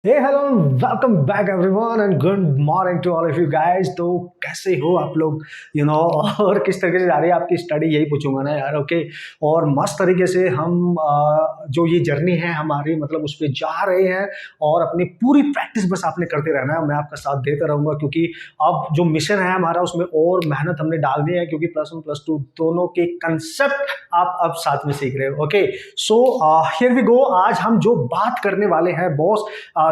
Hey hello, welcome back everyone and good morning to all of you guys. तो कैसे हो आप लोग और किस तरीके से जा रही है आपकी स्टडी, यही पूछूंगा ना यार। ओके, और मस्त तरीके से हम जो ये जर्नी है हमारी, मतलब उस पर जा रहे हैं और अपनी पूरी प्रैक्टिस बस आपने करते रहना है। मैं आपका साथ देता रहूंगा क्योंकि अब जो मिशन है हमारा उसमें और मेहनत हमने डालनी है, क्योंकि प्लस वन प्लस टू दोनों के कंसेप्ट आप अब साथ में सीख रहे हो। Okay, so here we go. आज हम जो बात करने वाले हैं boss,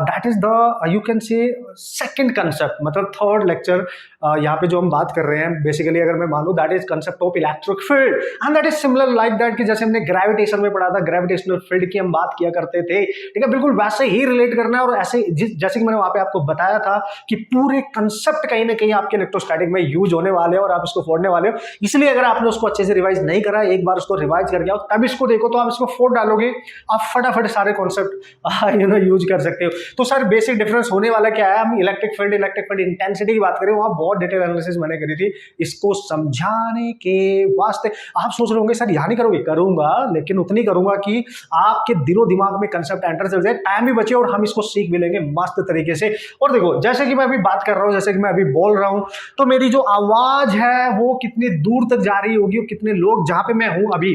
that is the you can say second concept, मतलब थर्ड लेक्चर यहाँ पे जो हम बात कर रहे हैं बेसिकली, अगर मैं मानूं, that is concept of electric field and that is similar like that कि जैसे हमने ग्रेविटेशन में पढ़ा था, ग्रेविटेशनल फील्ड की हम बात किया करते थे। ठीक है, बिल्कुल वैसे ही रिलेट करना है। और ऐसे जैसे कि मैंने वहां पे आपको बताया था कि पूरे कंसेप्ट कहीं ना कहीं आपके इलेक्ट्रोस्टैटिक में यूज होने वाले हैं और आप इसको फोड़ने वाले हो। इसलिए अगर आपने उसको अच्छे से रिवाइज नहीं करा, एक बार उसको रिवाइज करके आओ, तब इसको देखो तो आप इसको फोड़ डालोगे, आप फटाफट सारे कॉन्सेप्ट यूज कर सकते हो। तो सर बेसिक डिफरेंस होने वाला क्या है, हम इलेक्ट्रिक फील्ड इंटेंसिटी की बात करें, वहां बहुत डिटेल एनालिसिस मैंने करी थी इसको समझाने के वास्ते। आप सोच रहे होंगे सर यहाँ नहीं करोगे, करूंगा, लेकिन उतनी करूंगा कि आपके दिलो दिमाग में कंसेप्ट एंटर चल जाए, टाइम भी बचे और हम इसको सीख भी लेंगे मस्त तरीके से। और देखो, जैसे कि मैं अभी बात कर रहा हूं, जैसे कि मैं अभी बोल रहा हूं, तो मेरी जो आवाज है वो कितनी दूर तक जा रही होगी और कितने लोग जहां पे मैं हूं अभी,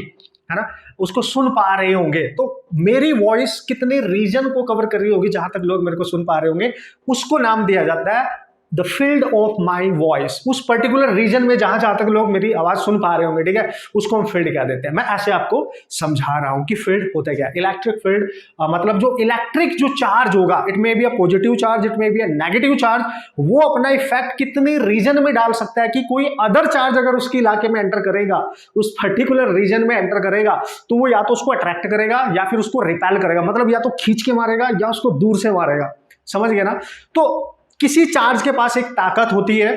है ना, उसको सुन पा रहे होंगे। तो मेरी वॉइस कितने रीजन को कवर कर रही होगी, जहां तक लोग मेरे को सुन पा रहे होंगे, उसको नाम दिया जाता है the field of my voice. उस पर्टिकुलर रीजन में जहां जहां तक लोग मेरी आवाज सुन पा रहे होंगे, ठीक है, उसको हम फील्ड कह देते हैं। मैं ऐसे आपको समझा रहा हूं कि फील्ड होता क्या है। इलेक्ट्रिक फील्ड मतलब जो इलेक्ट्रिक जो चार्ज होगा, it may be a positive charge, it may be a negative charge, वो अपना इफेक्ट कितने रीजन में डाल सकता है कि कोई अदर चार्ज अगर उसके इलाके में एंटर करेगा, उस पर्टिकुलर रीजन में एंटर करेगा, तो वो या तो उसको अट्रैक्ट करेगा या फिर उसको रिपेल करेगा, मतलब या तो खींच के मारेगा या उसको दूर से मारेगा। समझ गए ना? तो किसी चार्ज के पास एक ताकत होती है,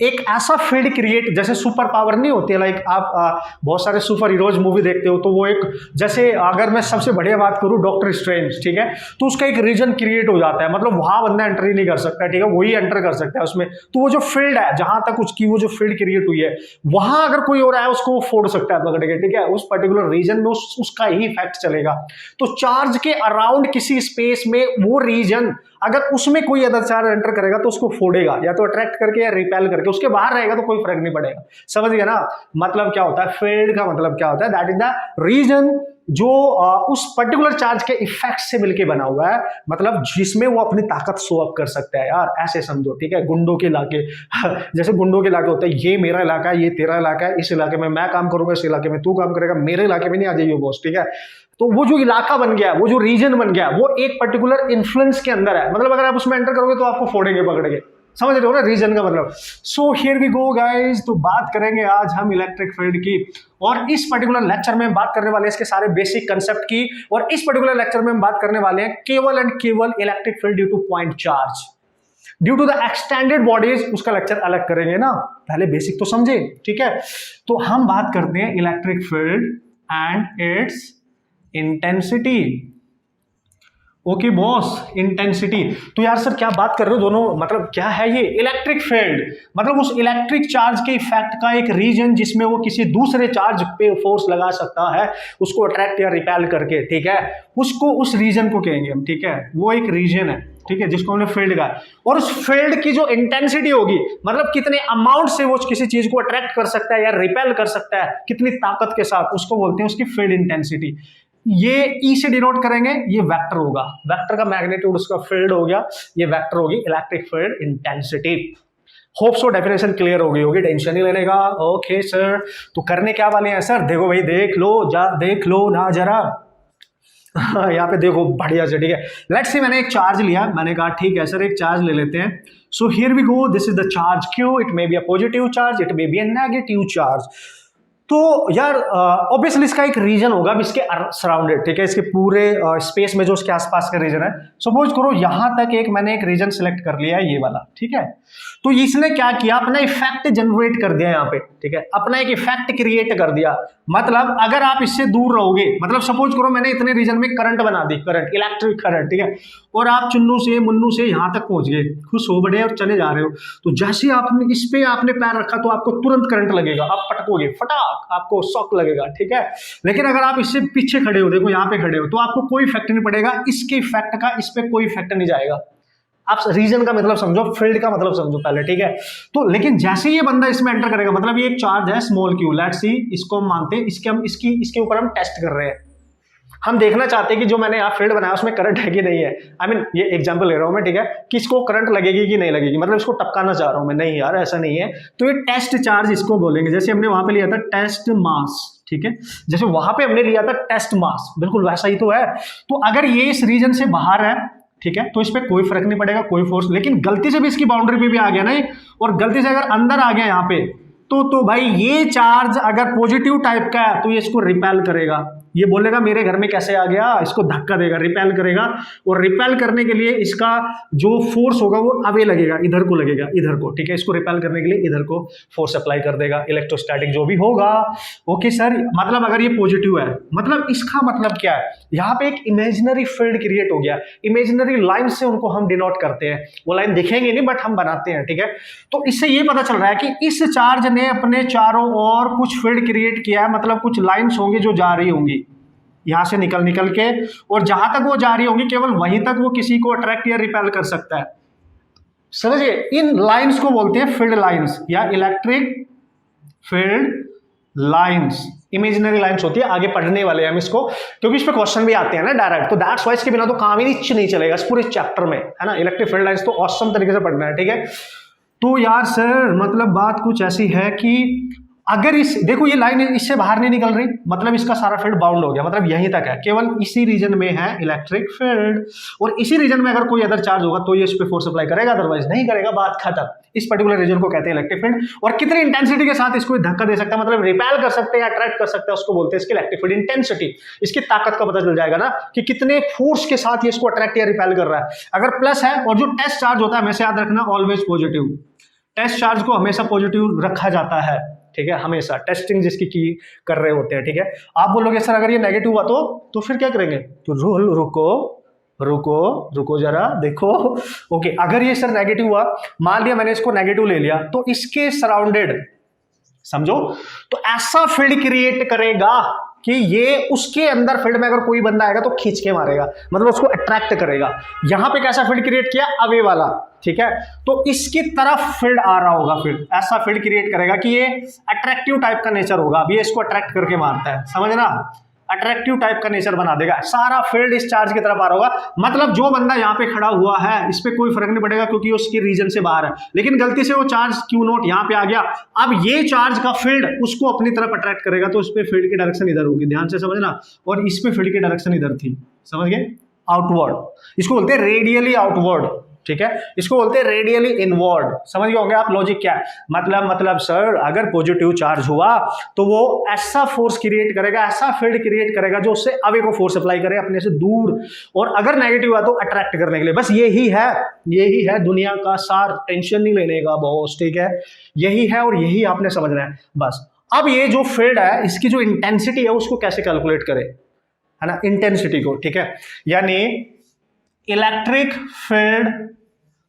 एक ऐसा फील्ड क्रिएट, जैसे सुपर पावर नहीं होती है, लाइक आप बहुत सारे सुपर हीरोज मूवी देखते हो, तो वो एक, जैसे अगर मैं सबसे बढ़िया बात करूं डॉक्टर स्ट्रेंज, ठीक है, तो उसका एक रीजन क्रिएट हो जाता है, मतलब वहां बंदा एंट्री नहीं कर सकता, ठीक है, वही एंटर कर सकता है उसमें। तो वो जो फील्ड है, जहां तक उसकी वो जो फील्ड क्रिएट हुई है, वहां अगर कोई और आया उसको वो फोड़ सकता है पकड़ के, ठीक है, उस पर्टिकुलर रीजन में उसका ही इफेक्ट चलेगा। तो चार्ज के अराउंड किसी स्पेस में वो रीजन, अगर उसमें कोई अदर चार्ज एंटर करेगा तो उसको फोड़ेगा, या तो अट्रैक्ट करके या रिपेल करके। उसके बाहर रहेगा तो कोई फर्क नहीं पड़ेगा। समझ गया ना? मतलब क्या होता है फील्ड का, मतलब क्या होता है, दैट इज द रीजन जो उस पर्टिकुलर चार्ज के इफेक्ट से मिलके बना हुआ है, मतलब जिसमें वो अपनी ताकत शो अप कर सकता है। यार ऐसे समझो, ठीक है, गुंडों के इलाके जैसे गुंडों के इलाके होते हैं, ये मेरा इलाका है, ये तेरा इलाका है, इस इलाके में मैं काम करूंगा, इस इलाके में तू काम करेगा, मेरे इलाके में नहीं आ जाइए बॉस, ठीक है। तो वो जो इलाका बन गया, वो जो रीजन बन गया, वो एक पर्टिकुलर इन्फ्लुएंस के अंदर है, मतलब अगर आप उसमें एंटर करोगे तो आपको फोड़ेंगे पकड़ के। समझ रहे हो ना रीजन का मतलब? So here we go guys. तो बात करेंगे आज हम इलेक्ट्रिक फील्ड की, और इस पर्टिकुलर लेक्चर में हम बात करने वाले हैं इसके सारे बेसिक कंसेप्ट की, और इस पर्टिकुलर लेक्चर में हम बात करने वाले हैं केवल एंड केवल electric field due to point charge, due to the extended bodies. उसका लेक्चर अलग करेंगे ना, पहले बेसिक तो समझे, ठीक है। तो हम बात करते हैं electric field and it's intensity. Okay boss, intensity. तो यार सर क्या बात कर रहे हो दोनों, मतलब क्या है ये इलेक्ट्रिक फील्ड? मतलब उस इलेक्ट्रिक चार्ज के इफेक्ट का एक रीजन जिसमें वो किसी दूसरे चार्ज पे फोर्स लगा सकता है, उसको अट्रैक्ट या रिपेल करके, ठीक है, उसको, उस रीजन को कहेंगे हम, ठीक है, वो एक रीजन है, ठीक है, जिसको हमने फील्ड कहा। और उस फील्ड की जो इंटेंसिटी होगी, मतलब कितने अमाउंट से वो किसी चीज को अट्रैक्ट कर सकता है या रिपेल कर सकता है, कितनी ताकत के साथ, उसको बोलते हैं उसकी फील्ड इंटेंसिटी। ये ई से डिनोट करेंगे, ये वेक्टर होगा, वेक्टर का मैग्नीट्यूड उसका फील्ड हो गया, ये वेक्टर होगी electric field intensity. Hope so definition clear हो गई होगी, टेंशन नहीं लेने का। ओके सर, तो करने क्या वाले हैं सर? देखो भाई, देख लो, देख लो ना जरा यहाँ पे देखो बढ़िया से, ठीक है। लेट्स सी, मैंने एक चार्ज लिया, मैंने कहा ठीक है सर एक चार्ज ले लेते हैं। So here we go, this is the charge Q, it may be a positive charge, it may be a negative charge. तो यार ऑब्वियसली इसका एक रीजन होगा अब इसके सराउंडेड, ठीक है, इसके पूरे स्पेस में जो उसके आसपास का रीजन है। सपोज करो यहां तक मैंने एक रीजन सिलेक्ट कर लिया है, ये वाला, ठीक है। तो इसने क्या किया, अपना इफेक्ट जनरेट कर दिया यहाँ पे, ठीक है, अपना एक इफेक्ट क्रिएट कर दिया। मतलब अगर आप इससे दूर रहोगे, मतलब सपोज करो मैंने इतने रीजन में करंट बना दी, करंट, इलेक्ट्रिक करंट, ठीक है, और आप चुन्नू से मुन्नू से यहां तक पहुंच गए, खुश हो बड़े और चले जा रहे हो, तो जैसे आपने इस पे आपने पैर रखा तो आपको तुरंत करंट लगेगा, आप पटकोगे फटाक, आपको शॉक लगेगा, ठीक है। लेकिन अगर आप इससे पीछे खड़े हो, देखो यहाँ पे खड़े हो, तो आपको कोई इफेक्ट नहीं पड़ेगा, इसके इफेक्ट का इस पे कोई इफेक्ट नहीं जाएगा। आप रीजन का मतलब समझो, फील्ड का मतलब समझो पहले, ठीक है। तो लेकिन जैसे ये बंदा इसमें एंटर करेगा, मतलब ये एक चार्ज है स्मॉल क्यू, लेट्स सी, इसको हम मानते हैं, इसके ऊपर हम टेस्ट कर रहे हैं, हम देखना चाहते हैं कि जो मैंने यहाँ फील्ड बनाया उसमें करंट है कि नहीं है। आई मीन ये एग्जांपल ले रहा हूं मैं, ठीक है, कि इसको करंट लगेगी कि नहीं लगेगी, मतलब इसको टपकाना चाह रहा हूं मैं, नहीं यार ऐसा नहीं है। तो ये टेस्ट चार्ज इसको बोलेंगे, जैसे हमने वहां पे लिया था टेस्ट मास, ठीक है, जैसे वहां पे हमने लिया था टेस्ट मास, बिल्कुल वैसा ही तो है। तो अगर ये इस रीजन से बाहर है, ठीक है, तो इस पर कोई फर्क नहीं पड़ेगा, कोई फोर्स, लेकिन गलती से भी इसकी बाउंड्री पे भी आ गया ना, और गलती से अगर अंदर आ गया यहाँ पे, तो भाई ये चार्ज अगर पॉजिटिव टाइप का है तो ये इसको रिपेल करेगा, ये बोलेगा मेरे घर में कैसे आ गया, इसको धक्का देगा, रिपेल करेगा, और रिपेल करने के लिए इसका जो फोर्स होगा वो अवे लगेगा, इधर को लगेगा, इधर को, ठीक है, इसको रिपेल करने के लिए इधर को फोर्स अप्लाई कर देगा, इलेक्ट्रोस्टैटिक जो भी होगा। ओके सर, मतलब अगर ये पॉजिटिव है, मतलब इसका मतलब क्या है, यहाँ पे एक इमेजिनरी फील्ड क्रिएट हो गया, इमेजिनरी लाइन से उनको हम डिनोट करते हैं, वो लाइन दिखेंगे नहीं बट हम बनाते हैं, ठीक है। तो इससे ये पता चल रहा है कि इस चार्ज ने अपने चारों ओर कुछ फील्ड क्रिएट किया है, मतलब कुछ लाइंस होंगी जो जा रही होंगी यहां से निकल के, और जहां तक वो जा रही होंगी केवल वहीं तक वो किसी को अट्रैक्ट या रिपेल कर सकता है। समझिए, इन लाइंस को बोलते हैं फील्ड लाइंस या electric field lines. Imaginary lines होती है, आगे पढ़ने वाले हैं हम इसको, क्योंकि इस पे क्वेश्चन भी आते हैं ना डायरेक्ट, तो दैट्स वाइज के बिना तो काम ही नहीं चलेगा इस पूरे चैप्टर में, है ना। इलेक्ट्रिक फील्ड लाइंस तो ऑसम तरीके से पढ़ना है, ठीक है। तो यार सर मतलब बात कुछ ऐसी है कि अगर इस देखो ये लाइन इससे बाहर नहीं निकल रही, मतलब इसका सारा फील्ड बाउंड हो गया, मतलब यहीं तक है, केवल इसी रीजन में है इलेक्ट्रिक फील्ड, और इसी रीजन में अगर कोई अदर चार्ज होगा तो ये इस पे फोर्स अप्लाई करेगा, अदरवाइज नहीं करेगा, बात खत्म। इस पर्टिकुलर रीजन को कहते हैं इलेक्ट्रिक फील्ड, और कितनी इंटेंसिटी के साथ इसको धक्का दे सकता है, मतलब रिपेल कर सकते हैं, अट्रैक्ट कर सकते हैं, उसको बोलते हैं इसकी इलेक्ट्रिक फील्ड इंटेंसिटी। इसकी ताकत का पता चल जाएगा ना कि कितने फोर्स के साथ ये इसको अट्रैक्ट या रिपेल कर रहा है। अगर प्लस है, और जो टेस्ट चार्ज होता है हमेशा याद रखना ऑलवेज पॉजिटिव, टेस्ट चार्ज को हमेशा पॉजिटिव रखा जाता है, ठीक है, हमेशा ओटेस्टिंग जिसकी की कर रहे होते हैं, ठीक है। आप बोलोगे सर अगर ये नेगेटिव हुआ तो फिर क्या करेंगे, तो रुको जरा देखो। ओके, अगर ये सर नेगेटिव हुआ, मान लिया मैंने इसको नेगेटिव ले लिया, तो इसके सराउंडेड समझो तो ऐसा फील्ड क्रिएट करेगा कि ये उसके अंदर फील्ड में अगर कोई बंदा आएगा तो खींच के मारेगा, मतलब उसको अट्रैक्ट करेगा। यहां पे कैसा फील्ड क्रिएट किया, अवे वाला, ठीक है, तो इसकी तरफ फील्ड आ रहा होगा, फील्ड ऐसा फील्ड क्रिएट करेगा कि ये अट्रैक्टिव टाइप का नेचर होगा, अब ये इसको अट्रैक्ट करके मारता है, समझना, अट्रैक्टिव टाइप का नेचर बना देगा, सारा फील्ड इस चार्ज की तरफ आ रहा होगा, मतलब जो बंदा यहाँ पे खड़ा हुआ है इस पे कोई फर्क नहीं पड़ेगा क्योंकि उसकी रीजन से बाहर है, लेकिन गलती से वो चार्ज क्यू नॉट यहाँ पे आ गया, अब ये चार्ज का फील्ड उसको अपनी तरफ अट्रैक्ट करेगा, तो उस पे फील्ड की डायरेक्शन इधर होगी, ध्यान से समझना, और इस पे फील्ड की डायरेक्शन इधर थी, समझ गए, आउटवर्ड, इसको बोलते हैं रेडियली आउटवर्ड, ठीक है, इसको बोलते हैं रेडियली इनवर्ड। समझ गए होंगे आप लॉजिक क्या है, मतलब सर अगर पॉजिटिव चार्ज हुआ तो वो ऐसा फोर्स क्रिएट करेगा, ऐसा फील्ड क्रिएट करेगा जो उससे अवे को फोर्स अप्लाई करे अपने से दूर, और अगर नेगेटिव हुआ तो अट्रैक्ट करने के लिए, बस यही है दुनिया का सार, टेंशन नहीं लेने का बॉस, ठीक है, यही है और यही आपने समझना है बस। अब ये जो फील्ड है इसकी जो इंटेंसिटी है उसको कैसे कैलकुलेट करें, है ना, इंटेंसिटी को, ठीक है, यानी इलेक्ट्रिक फील्ड,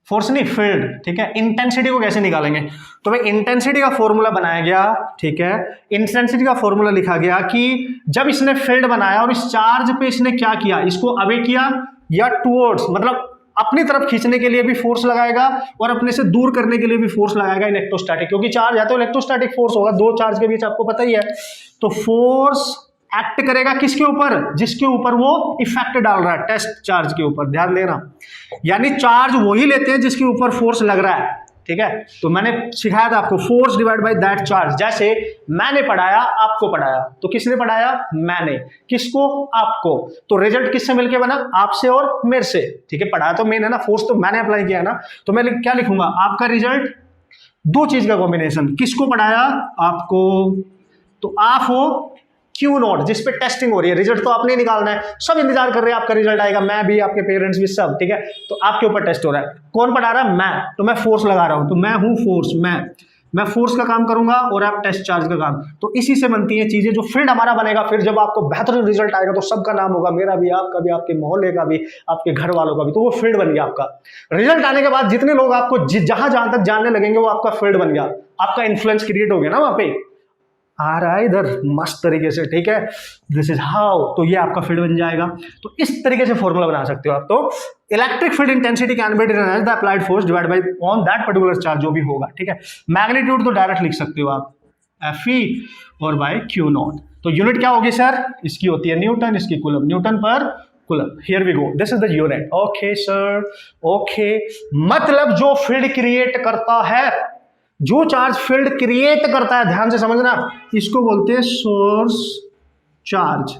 फोर्स नहीं फील्ड, ठीक है, इंटेंसिटी को कैसे निकालेंगे, तो भाई इंटेंसिटी का फॉर्मूला बनाया गया, ठीक है, इंटेंसिटी का फॉर्मूला लिखा गया कि जब इसने फील्ड बनाया और इस चार्ज पे इसने क्या किया, इसको अवे किया या टुवर्ड्स, मतलब अपनी तरफ खींचने के लिए भी फोर्स लगाएगा और अपने से दूर करने के लिए भी फोर्स लगाएगा इलेक्ट्रोस्टैटिक, क्योंकि चार्ज है तो इलेक्ट्रोस्टैटिक फोर्स होगा, दो चार्ज के बीच आपको पता ही है, तो फोर्स एक्ट करेगा किसके ऊपर, जिसके ऊपर वो इफेक्ट डाल रहा है, टेस्ट चार्ज के ऊपर, ध्यान देना, यानी चार्ज वही लेते हैं जिसके ऊपर फोर्स लग रहा है, ठीक है। तो मैंने सिखाया था आपको force divide by that charge, जैसे मैंने पढ़ाया आपको पढ़ाया, तो किसने पढ़ाया, मैंने, किसको, आपको, तो रिजल्ट किससे मिलके बना, आपसे और मेरे से, ठीक है, पढ़ाया तो मैंने ना, फोर्स तो मैंने अप्लाई किया ना, तो मैं क्या लिखूंगा, आपका रिजल्ट दो चीज का कॉम्बिनेशन, किसको पढ़ाया, आपको, तो आप हो क्यू नॉट जिस पे टेस्टिंग हो रही है, रिजल्ट तो आपने निकालना है, सब इंतजार कर रहे हैं आपका रिजल्ट आएगा, मैं भी, आपके पेरेंट्स भी, सब, ठीक है, तो आपके ऊपर टेस्ट हो रहा है, कौन पढ़ा रहा है, मैं, तो मैं फोर्स लगा रहा हूं, तो मैं हूं फोर्स, मैं फोर्स का काम करूंगा और आप टेस्ट चार्ज का काम, तो इसी से बनती है चीजें, जो फील्ड हमारा बनेगा, फिर जब आपको बेहतरीन रिजल्ट आएगा तो सबका नाम होगा, मेरा भी, आपका भी, आपके मोहल्ले का भी, आपके घर वालों का भी, तो वो फील्ड बन गया आपका। रिजल्ट आने के बाद जितने लोग आपको जहां तक जानने लगेंगे वो आपका फील्ड बन गया, आपका इन्फ्लुएंस क्रिएट हो गया ना वहां पे, आ रहा है इधर मस्त तरीके से, ठीक है। दिस इज हाउ, तो ये आपका फील्ड बन जाएगा। तो इस तरीके से फॉर्मूला बना सकते हो आप। तो electric field intensity can be written as the applied force divide by on that particular charge, जो भी होगा, ठीक है। मैग्नीट्यूड तो डायरेक्ट लिख सकते हो आप Fe और बाय क्यू नॉट। तो यूनिट क्या होगी सर, इसकी होती है न्यूटन, इसकी कूलम, न्यूटन पर coulomb. Here we go, this is the unit. Okay sir, okay. मतलब जो फील्ड क्रिएट करता है, जो चार्ज फील्ड क्रिएट करता है, ध्यान से समझना, इसको बोलते हैं सोर्स चार्ज,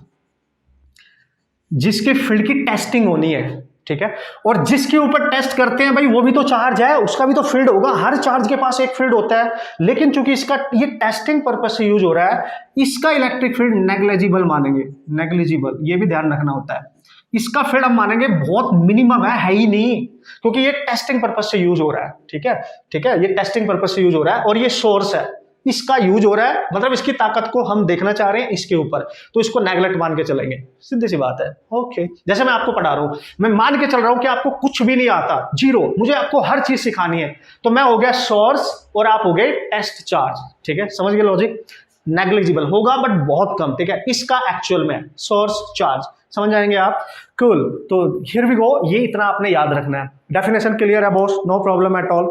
जिसके फील्ड की टेस्टिंग होनी है, ठीक है। और जिसके ऊपर टेस्ट करते हैं भाई, वो भी तो चार्ज है, उसका भी तो फील्ड होगा। हर चार्ज के पास एक फील्ड होता है, लेकिन चूंकि इसका ये टेस्टिंग पर्पस से यूज हो रहा है, इसका इलेक्ट्रिक फील्ड नेग्लिजिबल मानेंगे, नेग्लिजिबल, ये भी ध्यान रखना होता है। इसका फील्ड हम मानेंगे बहुत मिनिमम है ही नहीं, क्योंकि ये टेस्टिंग पर्पस से यूज हो रहा है, ठीक है, ठीक है। ये टेस्टिंग पर्पस से यूज हो रहा है और ये सोर्स है, इसका यूज हो रहा है, मतलब इसकी ताकत को हम देखना चाह रहे हैं इसके ऊपर, तो इसको नेगलेक्ट मान के चलेंगे, सीधी सी बात है। ओके, जैसे मैं आपको पढ़ा रहा हूं, मैं मान के चल रहा हूं कि आपको कुछ भी नहीं आता, जीरो, मुझे आपको हर चीज सिखानी है, तो मैं हो गया सोर्स और आप हो गए टेस्ट चार्ज, ठीक है। समझ गए लॉजिक। नेग्लिजिबल होगा बट बहुत कम, ठीक है। इसका एक्चुअल में सोर्स चार्ज, समझ जाएंगे आप। कूल, तो हियर वी गो, ये इतना आपने याद रखना है। डेफिनेशन क्लियर है boss, no problem at all.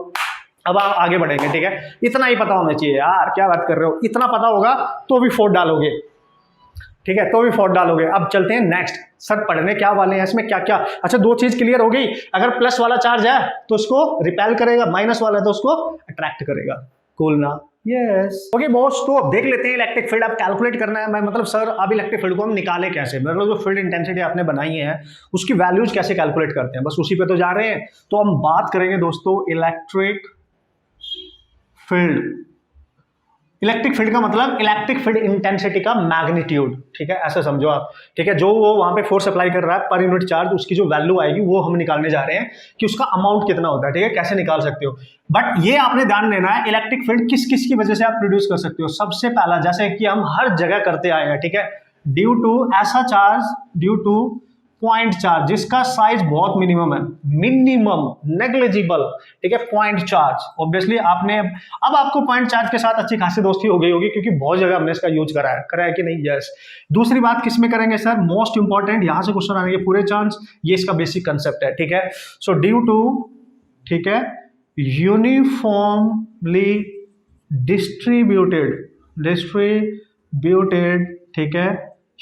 अब आप आगे बढ़ेंगे, ठीक है। इतना ही पता होना चाहिए यार, क्या बात कर रहे हो, इतना पता होगा तो भी 4 डालोगे, ठीक है, तो भी 4 डालोगे। अब चलते हैं नेक्स्ट, सर पढ़ने क्या वाले हैं, इसमें क्या क्या। अच्छा, 2 चीज क्लियर हो गई, अगर प्लस वाला चार्ज है तो उसको रिपेल करेगा, माइनस वाला है तो उसको अट्रैक्ट करेगा। कूल ना, यस। ओके बॉस, तो अब देख लेते हैं इलेक्ट्रिक फील्ड। आप कैलकुलेट करना है, मैं मतलब सर अब इलेक्ट्रिक फील्ड को हम निकाले कैसे, मतलब जो फील्ड इंटेंसिटी आपने बनाई है उसकी वैल्यूज कैसे कैलकुलेट करते हैं, बस उसी पे तो जा रहे हैं। तो हम बात करेंगे दोस्तों इलेक्ट्रिक फील्ड। इलेक्ट्रिक फील्ड का मतलब इलेक्ट्रिक फील्ड इंटेंसिटी का मैग्नीट्यूड, ठीक है, ऐसा समझो आप, ठीक है। जो वो वहां पे फोर्स अप्लाई कर रहा है पर यूनिट चार्ज, उसकी जो वैल्यू आएगी वो हम निकालने जा रहे हैं कि उसका अमाउंट कितना होता है, ठीक है, कैसे निकाल सकते हो। बट ये आपने ध्यान देना है, इलेक्ट्रिक फील्ड किस किस की वजह से आप प्रोड्यूस कर सकते हो। सबसे पहला, जैसे कि हम हर जगह करते आए हैं, ठीक है, ड्यू टू ऐसा charge, due to point charge जिसका साइज बहुत मिनिमम है, मिनिमम, नेग्लिजिबल, ठीक है, पॉइंट चार्ज। ऑब्वियसली आपने अब आपको पॉइंट चार्ज के साथ अच्छी खासी दोस्ती हो गई होगी, क्योंकि बहुत जगह हमने इसका यूज करा है कि नहीं, यस। दूसरी बात किस में करेंगे सर, मोस्ट इंपॉर्टेंट, यहां से क्वेश्चन आने के पूरे चांस, ये इसका बेसिक कंसेप्ट है, ठीक है। सो ड्यू टू, ठीक है, यूनिफॉर्मली डिस्ट्रीब्यूटेड, ठीक है,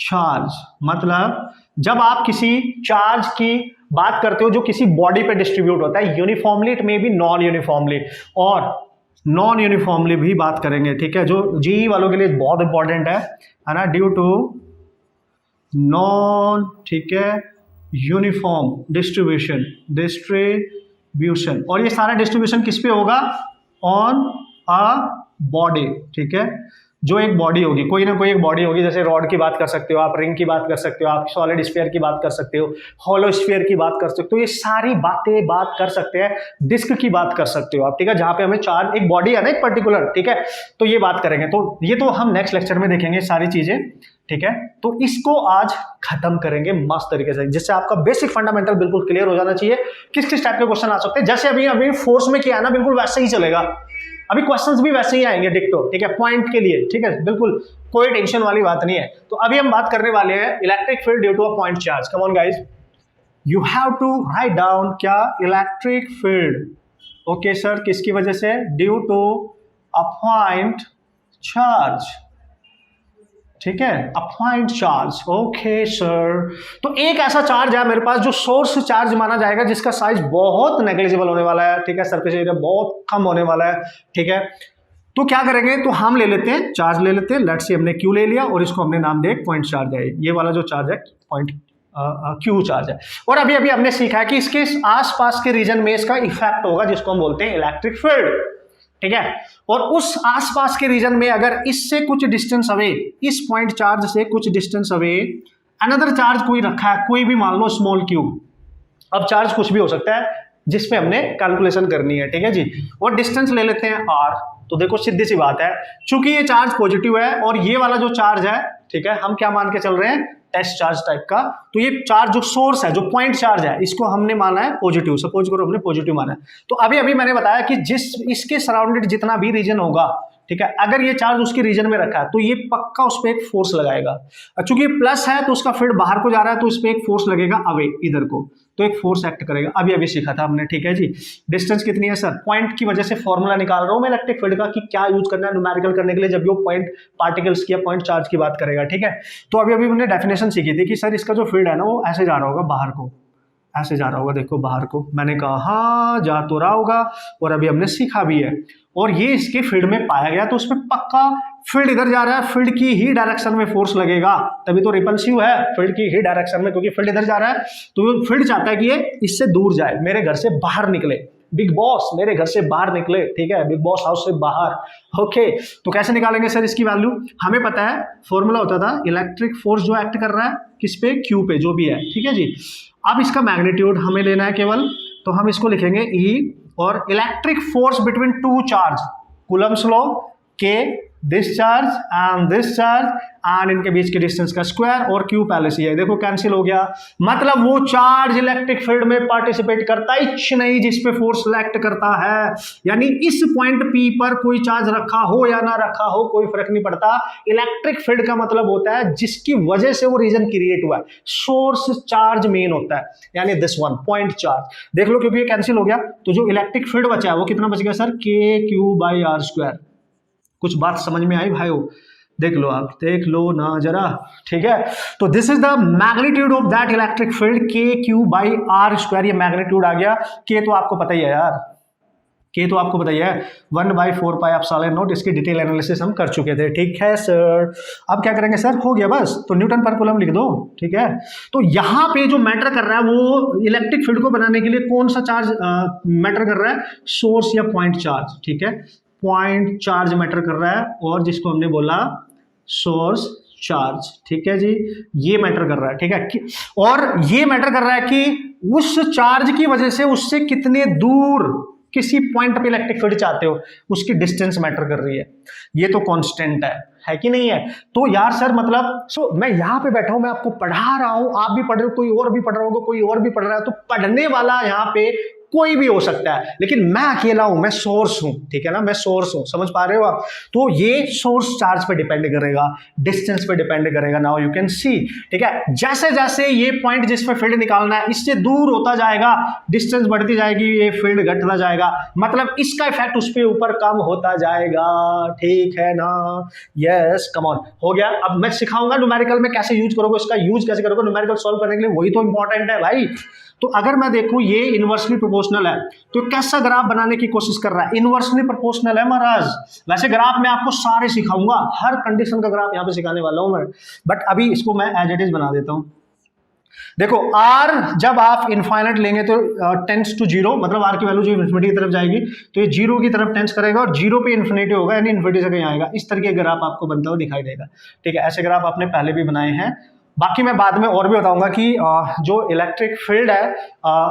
चार्ज, मतलब जब आप किसी चार्ज की बात करते हो जो किसी बॉडी पे डिस्ट्रीब्यूट होता है, uniformly, it may B non uniformly, और नॉन यूनिफॉर्मली भी बात करेंगे, ठीक है, जो जीई वालों के लिए बहुत इंपॉर्टेंट है ना, ड्यू टू नॉन, ठीक है, यूनिफॉर्म डिस्ट्रीब्यूशन, और ये सारा डिस्ट्रीब्यूशन किस पे होगा, ऑन अ बॉडी, ठीक है, जो एक बॉडी होगी, कोई ना कोई एक बॉडी होगी, जैसे रॉड की बात कर सकते हो आप, रिंग की बात कर सकते हो आप, सॉलिड स्फीयर की बात कर सकते हो, हॉलो स्फीयर की बात कर सकते हो, ये सारी बातें बात कर सकते हैं, डिस्क की बात कर सकते हो आप, ठीक है, जहां पे हमें चार्ज, एक बॉडी है ना एक पर्टिकुलर, ठीक है, तो ये बात करेंगे। तो ये तो हम नेक्स्ट लेक्चर में देखेंगे सारी चीजें, ठीक है। तो इसको आज खत्म करेंगे मस्त तरीके से, जिससे आपका बेसिक फंडामेंटल बिल्कुल क्लियर हो जाना चाहिए। किस किस टाइप के क्वेश्चन आ सकते हैं, जैसे अभी फोर्स में किया है ना, बिल्कुल वैसे ही चलेगा, अभी क्वेश्चंस भी वैसे ही आएंगे डिक्टो, ठीक है, पॉइंट के लिए, ठीक है, बिल्कुल कोई टेंशन वाली बात नहीं है। तो अभी हम बात करने वाले हैं electric field due to a point charge. Come on guys, you have to write down क्या, इलेक्ट्रिक फील्ड, ओके सर, किसकी वजह से, due to a point charge, ठीक है, a point charge, okay sir. तो एक ऐसा चार्ज है मेरे पास जो सोर्स चार्ज माना जाएगा, जिसका साइज बहुत नेग्लिजिबल होने वाला है, ठीक है, सरफेस एरिया बहुत कम होने वाला है, ठीक है। तो क्या करेंगे, तो हम ले लेते हैं, चार्ज ले लेते हैं, लेट्स से हमने क्यू ले लिया और इसको हमने नाम दिया पॉइंट चार्ज है, ये वाला जो चार्ज है पॉइंट क्यू चार्ज है। और अभी अभी हमने सीखा है कि इसके आसपास के रीजन में इसका इफेक्ट होगा, जिसको हम बोलते हैं इलेक्ट्रिक फील्ड, ठीक है। और उस आसपास के रीजन में अगर इससे कुछ डिस्टेंस अवे, इस पॉइंट चार्ज से कुछ डिस्टेंस अवे अनदर चार्ज कोई रखा है, कोई भी मान लो स्मॉल क्यू, अब चार्ज कुछ भी हो सकता है जिसपे हमने कैलकुलेशन करनी है, ठीक है जी। और डिस्टेंस ले लेते हैं r, तो देखो सीधी सी बात है, चूंकि ये चार्ज पॉजिटिव है और ये वाला जो चार्ज है, ठीक है, हम क्या मान के चल रहे हैं, टेस्ट चार्ज टाइप का, तो ये चार्ज जो सोर्स है, जो पॉइंट चार्ज है, इसको हमने माना है पॉजिटिव, सपोज करो हमने पॉजिटिव माना है। तो अभी अभी मैंने बताया कि जिस इसके सराउंडेड जितना भी रीजन होगा ठीक है, अगर ये चार्ज उसके रीजन में रखा है तो ये पक्का उस पर एक फोर्स लगाएगा। चूंकि ये प्लस है तो उसका फील्ड बाहर को जा रहा है तो इस पर एक फोर्स लगेगा अवे इधर को, तो एक फोर्स एक्ट करेगा। अभी अभी सीखा था हमने, ठीक है जी। डिस्टेंस कितनी है सर, पॉइंट की वजह से फॉर्मूला निकाल रहा हूं मैं इलेक्ट्रिक फील्ड का कि क्या यूज करना है न्यूमेरिकल करने के लिए जब वो पॉइंट पार्टिकल्स की या पॉइंट चार्ज की बात करेगा, ठीक है। तो अभी अभी हमने डेफिनेशन सीखी थी कि सर इसका जो फील्ड है ना वो ऐसे जा रहा होगा बाहर को, ऐसे जा रहा होगा, देखो बाहर को। मैंने कहा हाँ जा तो रहा होगा, और अभी हमने सीखा भी है। और ये इसके फील्ड में पाया गया तो उसमें पक्का फील्ड इधर जा रहा है, फील्ड की ही डायरेक्शन में फोर्स लगेगा, तभी तो रिपल्सिव है, फील्ड की ही डायरेक्शन में, क्योंकि फील्ड इधर जा रहा है तो फील्ड चाहता है कि ये इससे दूर जाए, मेरे घर से बाहर निकले, बिग बॉस मेरे घर से बाहर निकले, ठीक है, बिग बॉस हाउस से बाहर। ओके, तो कैसे निकालेंगे सर इसकी वैल्यू, हमें पता है फॉर्मूला होता था इलेक्ट्रिक फोर्स जो एक्ट कर रहा है किस पे, क्यू पे, जो भी है, ठीक है जी। अब इसका मैग्नीट्यूड हमें लेना है केवल, तो हम इसको लिखेंगे E, और electric force between two charge, Coulomb's law, K this charge and this charge and इनके बीच के डिस्टेंस का स्क्वायर, और Q पहले से है, देखो कैंसिल हो गया। मतलब वो चार्ज इलेक्ट्रिक फील्ड में पार्टिसिपेट करता ही नहीं जिस पे फोर्स एक्ट करता है, यानी इस पॉइंट P पर कोई चार्ज रखा हो या ना रखा हो कोई फर्क नहीं पड़ता। इलेक्ट्रिक फील्ड का मतलब होता है जिसकी वजह से वो रीजन क्रिएट हुआ है, सोर्स चार्ज मेन होता है, यानी दिस वन पॉइंट चार्ज। देख लो क्योंकि ये कैंसिल हो गया तो जो इलेक्ट्रिक फील्ड बचा है वो कितना बच गया सर, KQ/R²। कुछ बात समझ में आई भाइयों, देख लो आप, देख लो ना जरा, ठीक है। तो this is the magnitude of that electric field KQ/R²। ये मैग्नीट्यूड आ गया, K तो आपको पता ही है यार, K तो आपको पता ही है 1/4πε0। इसकी डिटेल एनालिसिस हम कर चुके थे, ठीक है सर। अब क्या करेंगे सर, हो गया बस, तो न्यूटन पर कूलम लिख दो, ठीक है। तो यहाँ पे जो मैटर कर रहा है वो इलेक्ट्रिक फील्ड को बनाने के लिए कौन सा चार्ज मैटर कर रहा है, सोर्स या पॉइंट चार्ज, ठीक है, पॉइंट चार्ज मैटर कर रहा है, और जिसको हमने बोला सोर्स चार्ज, ठीक है जी, ये मैटर कर रहा है, ठीक है। और ये मैटर कर रहा है कि उस चार्ज की वजह से उससे कितने दूर किसी पॉइंट पे इलेक्ट्रिक फील्ड चाहते हो, उसकी डिस्टेंस मैटर कर रही है, ये तो कांस्टेंट है कि नहीं है। तो यार सर मतलब मैं यहाँ पे बैठा हूं, मैं आपको पढ़ा रहा हूं, आप भी पढ़ रहे हो, कोई और भी पढ़ रहा होगा, कोई और भी पढ़ रहा है, तो पढ़ने वाला यहाँ पे कोई भी हो सकता है, लेकिन मैं अकेला हूं, मैं सोर्स हूं, ठीक है ना, मैं सोर्स हूं, समझ पा रहे हो आप। तो ये सोर्स चार्ज पे डिपेंड करेगा, डिस्टेंस पे डिपेंड करेगा। नाउ यू कैन सी, ठीक है, जैसे जैसे ये पॉइंट जिस पे फील्ड निकालना है इससे दूर होता जाएगा, डिस्टेंस बढ़ती जाएगी, ये फील्ड घटता जाएगा, मतलब इसका इफेक्ट उस पे ऊपर कम होता जाएगा, ठीक है ना। यस, कम ऑन, हो गया। अब मैं सिखाऊंगा न्यूमेरिकल में कैसे यूज करोगे, इसका यूज कैसे करोगे न्यूमेरिकल सॉल्व करने के लिए, वही तो इंपॉर्टेंट है भाई। तो अगर मैं देखूं ये इनवर्सली प्रोपोर्शनल है तो कैसा ग्राफ बनाने की कोशिश कर रहा है, इनवर्सली प्रोपोर्शनल है महाराज। वैसे ग्राफ मैं आपको सारे सिखाऊंगा, हर कंडीशन का ग्राफ यहाँ पे सिखाने वाला हूं मैं, बट अभी इसको मैं एज इट इज बना देता हूं। देखो R जब आप इनफाइनाइट लेंगे तो टेंस टू जीरो, मतलब R की वैल्यू जो इन्फिनिटी की तरफ जाएगी तो ये जीरो की तरफ टेंस करेगा, और जीरो पे इन्फिनिटी होगा, यानी इन्फिनिटी से कहीं आएगा। इस तरह के ग्राफ आपको बनता हुआ दिखाई देगा, ठीक है। ऐसे ग्राफ आपने पहले भी बनाए हैं, बाकी मैं बाद में और भी बताऊंगा कि जो इलेक्ट्रिक फील्ड है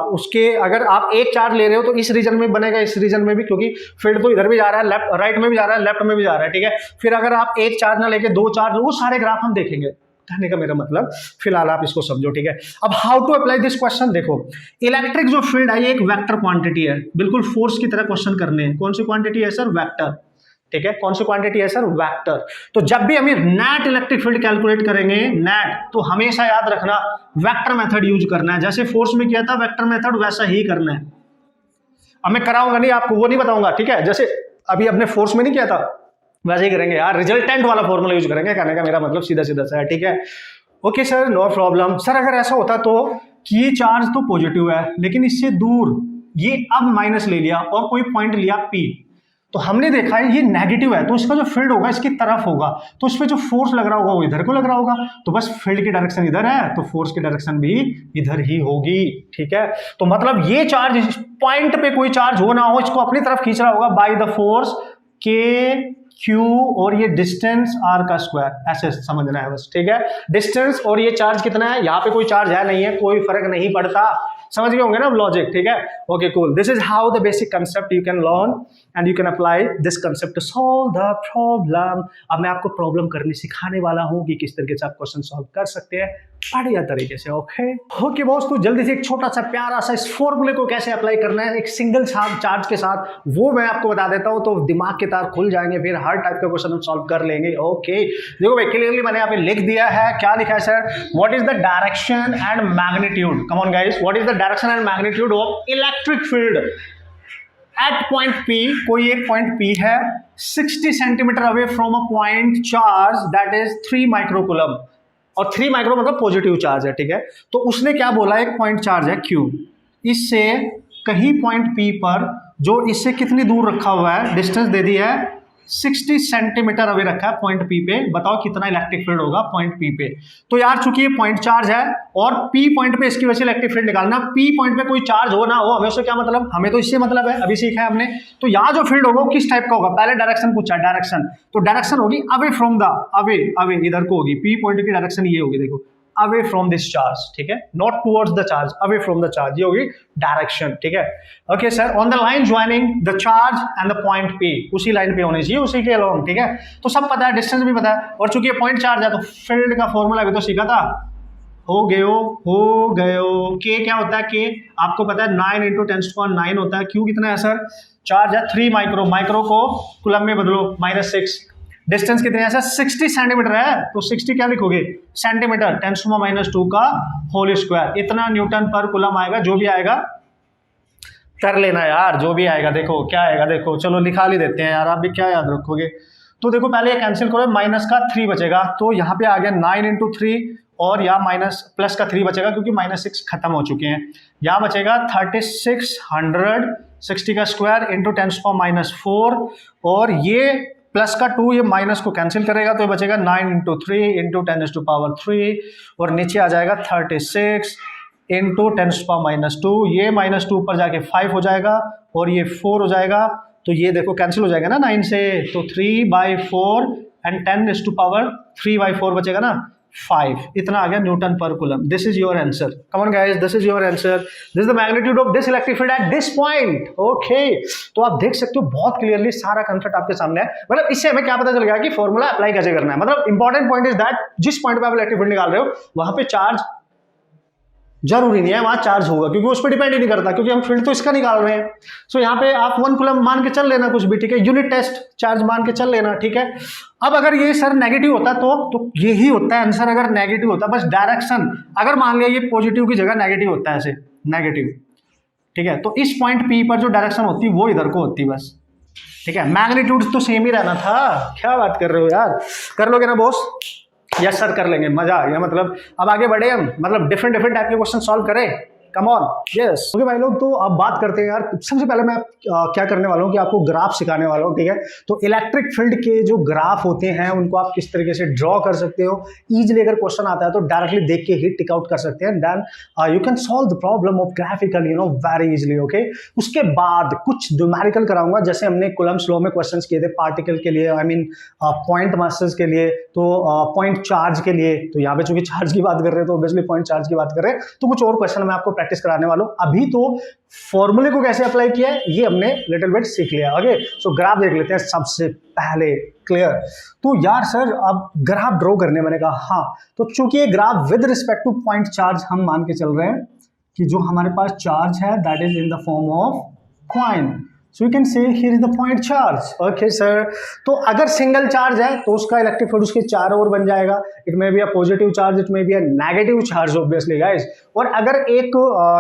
उसके अगर आप एक चार्ज ले रहे हो तो इस रीजन में बनेगा, इस रीजन में भी, क्योंकि फील्ड तो इधर भी जा रहा है, लेफ्ट राइट में भी जा रहा है, लेफ्ट में भी जा रहा है, ठीक है। फिर अगर आप एक चार्ज ना लेके दो चार्ज, वो सारे ग्राफ हम देखेंगे, कहने का मेरा मतलब फिलहाल आप इसको समझो, ठीक है। अब how to apply this question, देखो इलेक्ट्रिक जो फील्ड है ये एक वेक्टर क्वांटिटी है, बिल्कुल फोर्स की तरह क्वेश्चन करने हैं। कौन सी क्वांटिटी है सर, वेक्टर, ठीक है। कौन सी क्वांटिटी है सर, वेक्टर। तो जब भी हम नेट इलेक्ट्रिक फील्ड कैलकुलेट करेंगे नेट, तो हमेशा याद रखना वेक्टर मेथड यूज करना है, जैसे फोर्स में किया था वेक्टर मेथड वैसा ही करना है। अब मैं कराऊंगा नहीं आपको, वो नहीं बताऊंगा, ठीक है, जैसे अभी अपने फोर्स में नहीं किया था वैसे ही करेंगे यार, रिजल्टेंट वाला फॉर्मूला यूज करेंगे, कहने का मेरा मतलब सीधा सीधा सा है, ठीक है। Okay sir, no problem. Sir अगर ऐसा होता तो कि ये चार्ज तो पॉजिटिव है लेकिन इससे दूर ये अब माइनस ले लिया और कोई पॉइंट लिया P, तो हमने देखा है ये नेगेटिव है, तो इसका जो फील्ड होगा इसकी तरफ होगा, तो इस पे जो फोर्स लग रहा होगा वो इधर को लग रहा होगा, तो बस फील्ड की डायरेक्शन इधर है तो फोर्स की डायरेक्शन भी इधर ही होगी, ठीक है। तो मतलब ये चार्ज पॉइंट पे कोई चार्ज हो ना हो, इसको अपनी तरफ खींच रहा होगा बाय द फोर्स Q, और ये डिस्टेंस R का स्क्वायर, ऐसे समझना है बस, ठीक है। डिस्टेंस और ये चार्ज कितना है, यहाँ पे कोई चार्ज है नहीं है, कोई फर्क नहीं पड़ता, समझ गए होंगे ना लॉजिक, ठीक है। Okay cool, this is how the basic concept you can learn and you can apply this concept to solve the problem. अब मैं आपको प्रॉब्लम करनी सिखाने वाला हूं कि किस तरीके से आप क्वेश्चन सॉल्व कर सकते हैं बढ़िया तरीके से। ओके बॉस, तो जल्दी से एक छोटा सा प्यारा सा इस फॉर्मूले को कैसे अप्लाई करना है एक सिंगल चार्ज के साथ, वो मैं आपको बता देता हूं, तो दिमाग के तार खुल जाएंगे, फिर हर टाइप का क्वेश्चन हम सॉल्व कर लेंगे। ओके देखो भाई, क्लियरली मैंने यहाँ पे लिख दिया है, क्या लिखा है sir, what is the direction and magnitude, come on guys, what is the direction and magnitude of electric field at point P, कोई एक पॉइंट P है 60 centimetre away from a point charge that is 3 microcoulomb, और 3 micro मतलब positive charge है, ठीक है। तो उसने क्या बोला, एक पॉइंट चार्ज है Q, इससे कहीं पॉइंट P पर जो इससे कितनी दूर रखा हुआ है, डिस्टेंस दे दी है 60 सेंटीमीटर अवे रखा है पॉइंट P पे, बताओ कितना इलेक्ट्रिक फील्ड होगा पॉइंट P पे। तो यार चूंकि ये पॉइंट चार्ज है और P पॉइंट पे इसकी वजह से इलेक्ट्रिक फील्ड निकालना, P पॉइंट पे कोई चार्ज हो ना हो, हमें उससे क्या मतलब, हमें तो इससे मतलब है, अभी सीखा है हमने। तो यहाँ जो फील्ड होगा किस टाइप का होगा, पहले डायरेक्शन पूछा है, डायरेक्शन, तो डायरेक्शन होगी अवे फ्रॉम द, अवे इधर को होगी, P पॉइंट की डायरेक्शन ये होगी, देखो अवे फ्रॉम दिस चार्ज, ठीक है, not towards the charge, away from the charge, ये होगी डायरेक्शन, ठीक है। Okay sir, on the line joining the charge and the point P, उसी लाइन पे होनी चाहिए, उसी के अलोंग, ठीक है। तो सब पता है, डिस्टेंस भी पता है, और चूंकि ये पॉइंट चार्ज है तो फील्ड का फॉर्मूला भी तो सीखा था, हो गयो। के क्या होता है, के आपको पता है 9 × 10⁹ होता है। क्यू कितना है सर, चार्ज है 3 माइक्रो को कुलम में बदलो -6, डिस्टेंस कितने है सर 60 सेंटीमीटर है, तो 60 क्या लिखोगे सेंटीमीटर 10⁻² का होल स्क्वायर, इतना न्यूटन पर कुलम आएगा, जो भी आएगा कर लेना यार, जो भी आएगा देखो क्या आएगा, देखो चलो लिखा ली देते हैं यार, आप भी क्या याद रखोगे। तो देखो पहले ये कैंसिल करो, माइनस का 3 बचेगा, तो यहाँ पे आ गया 9 × 3 और यहाँ माइनस प्लस का 3 बचेगा क्योंकि -6 खत्म हो चुके हैं, यहाँ बचेगा 3600 60 का स्क्वायर इंटू 10⁻⁴, और ये प्लस का 2 ये माइनस को कैंसिल करेगा, तो ये बचेगा 9 × 3 इंटू 10⁻3, और नीचे आ जाएगा 36 इंटू 10⁻², ये -2 पर जाके 5 हो जाएगा और ये 4 हो जाएगा, तो ये देखो कैंसिल हो जाएगा ना 9 से, तो 3/4 एंड 10⁻3/4 बचेगा ना 5, इतना आ गया न्यूटन पर coulomb. This is your answer, come on guys, this is your answer, this is the magnitude of this electric field at this point. Okay, तो आप देख सकते हो बहुत क्लियरली सारा कंसेप्ट आपके सामने है, मतलब इससे हमें क्या पता चल गया कि फॉर्मूला अप्लाई कैसे करना है। मतलब इंपॉर्टेंट पॉइंट इज दैट जिस पॉइंट पे आप इलेक्ट्रिक फील्ड निकाल रहे हो वहां पे चार्ज जरूरी नहीं है वहां चार्ज होगा, क्योंकि उस पर डिपेंड ही नहीं करता, क्योंकि हम फील्ड तो इसका निकाल रहे हैं। सो यहाँ पे आप 1 कूलम मान के चल लेना कुछ भी, ठीक है, यूनिट टेस्ट चार्ज मान के चल लेना, ठीक है। अब अगर ये सर नेगेटिव होता तो यही होता है आंसर, अगर नेगेटिव होता, बस डायरेक्शन अगर मान लिया ये पॉजिटिव की जगह नेगेटिव होता है, ऐसे नेगेटिव, ठीक है, तो इस पॉइंट P पर जो डायरेक्शन होती वो इधर को होती बस, ठीक है। मैग्नीट्यूड तो सेम ही रहना था, क्या बात कर रहे हो यार, कर लोगे ना बॉस? यस सर कर लेंगे, मजा आ गया। मतलब अब आगे बढ़े हम, मतलब डिफरेंट टाइप के क्वेश्चन सॉल्व करें, कम ऑन, यस। ओके भाई लोग, तो अब बात करते हैं यार, सबसे पहले मैं क्या करने वाला हूँ कि आपको ग्राफ सिखाने वाला हूँ, ठीक है। तो इलेक्ट्रिक फील्ड के जो ग्राफ होते हैं उनको आप किस तरीके से ड्रॉ कर सकते हो, इजीली अगर क्वेश्चन आता है तो डायरेक्टली देख के ही टिक आउट कर सकते हैं, then you can solve the problem of graphical, you know, very easily. Okay, उसके बाद कुछ न्यूमेरिकल कराऊंगा, जैसे हमने कूलम्स लॉ में क्वेश्चन किए थे पार्टिकल के लिए, आई मीन पॉइंट मासेस के लिए, तो पॉइंट चार्ज के लिए, तो यहाँ पे चूंकि चार्ज की बात कर रहे हैं तो ऑब्वियसली पॉइंट चार्ज की बात कर रहे हैं, तो कुछ और क्वेश्चन मैं आपको प्रैक्टिस कराने वाला हूँ। अभी तो फॉर्मूले को कैसे अप्लाई किया है ये हमने लिटिल बिट सीख लिया। ओके, सो ग्राफ देख लेते हैं सबसे पहले, क्लियर। तो यार सर अब ग्राफ ड्रॉ करने, मैंने कहा हाँ, तो चूंकि ये graph with respect to point charge हम मान के चल रहे हैं कि जो हमारे पास चार्ज है that is in the form of coin, so you can से here is the point charge. Okay sir, तो अगर सिंगल चार्ज है तो उसका इलेक्ट्रिक फील्ड उसके चारों ओर बन जाएगा, it may be a positive charge, it may be a negative charge obviously guys. और अगर एक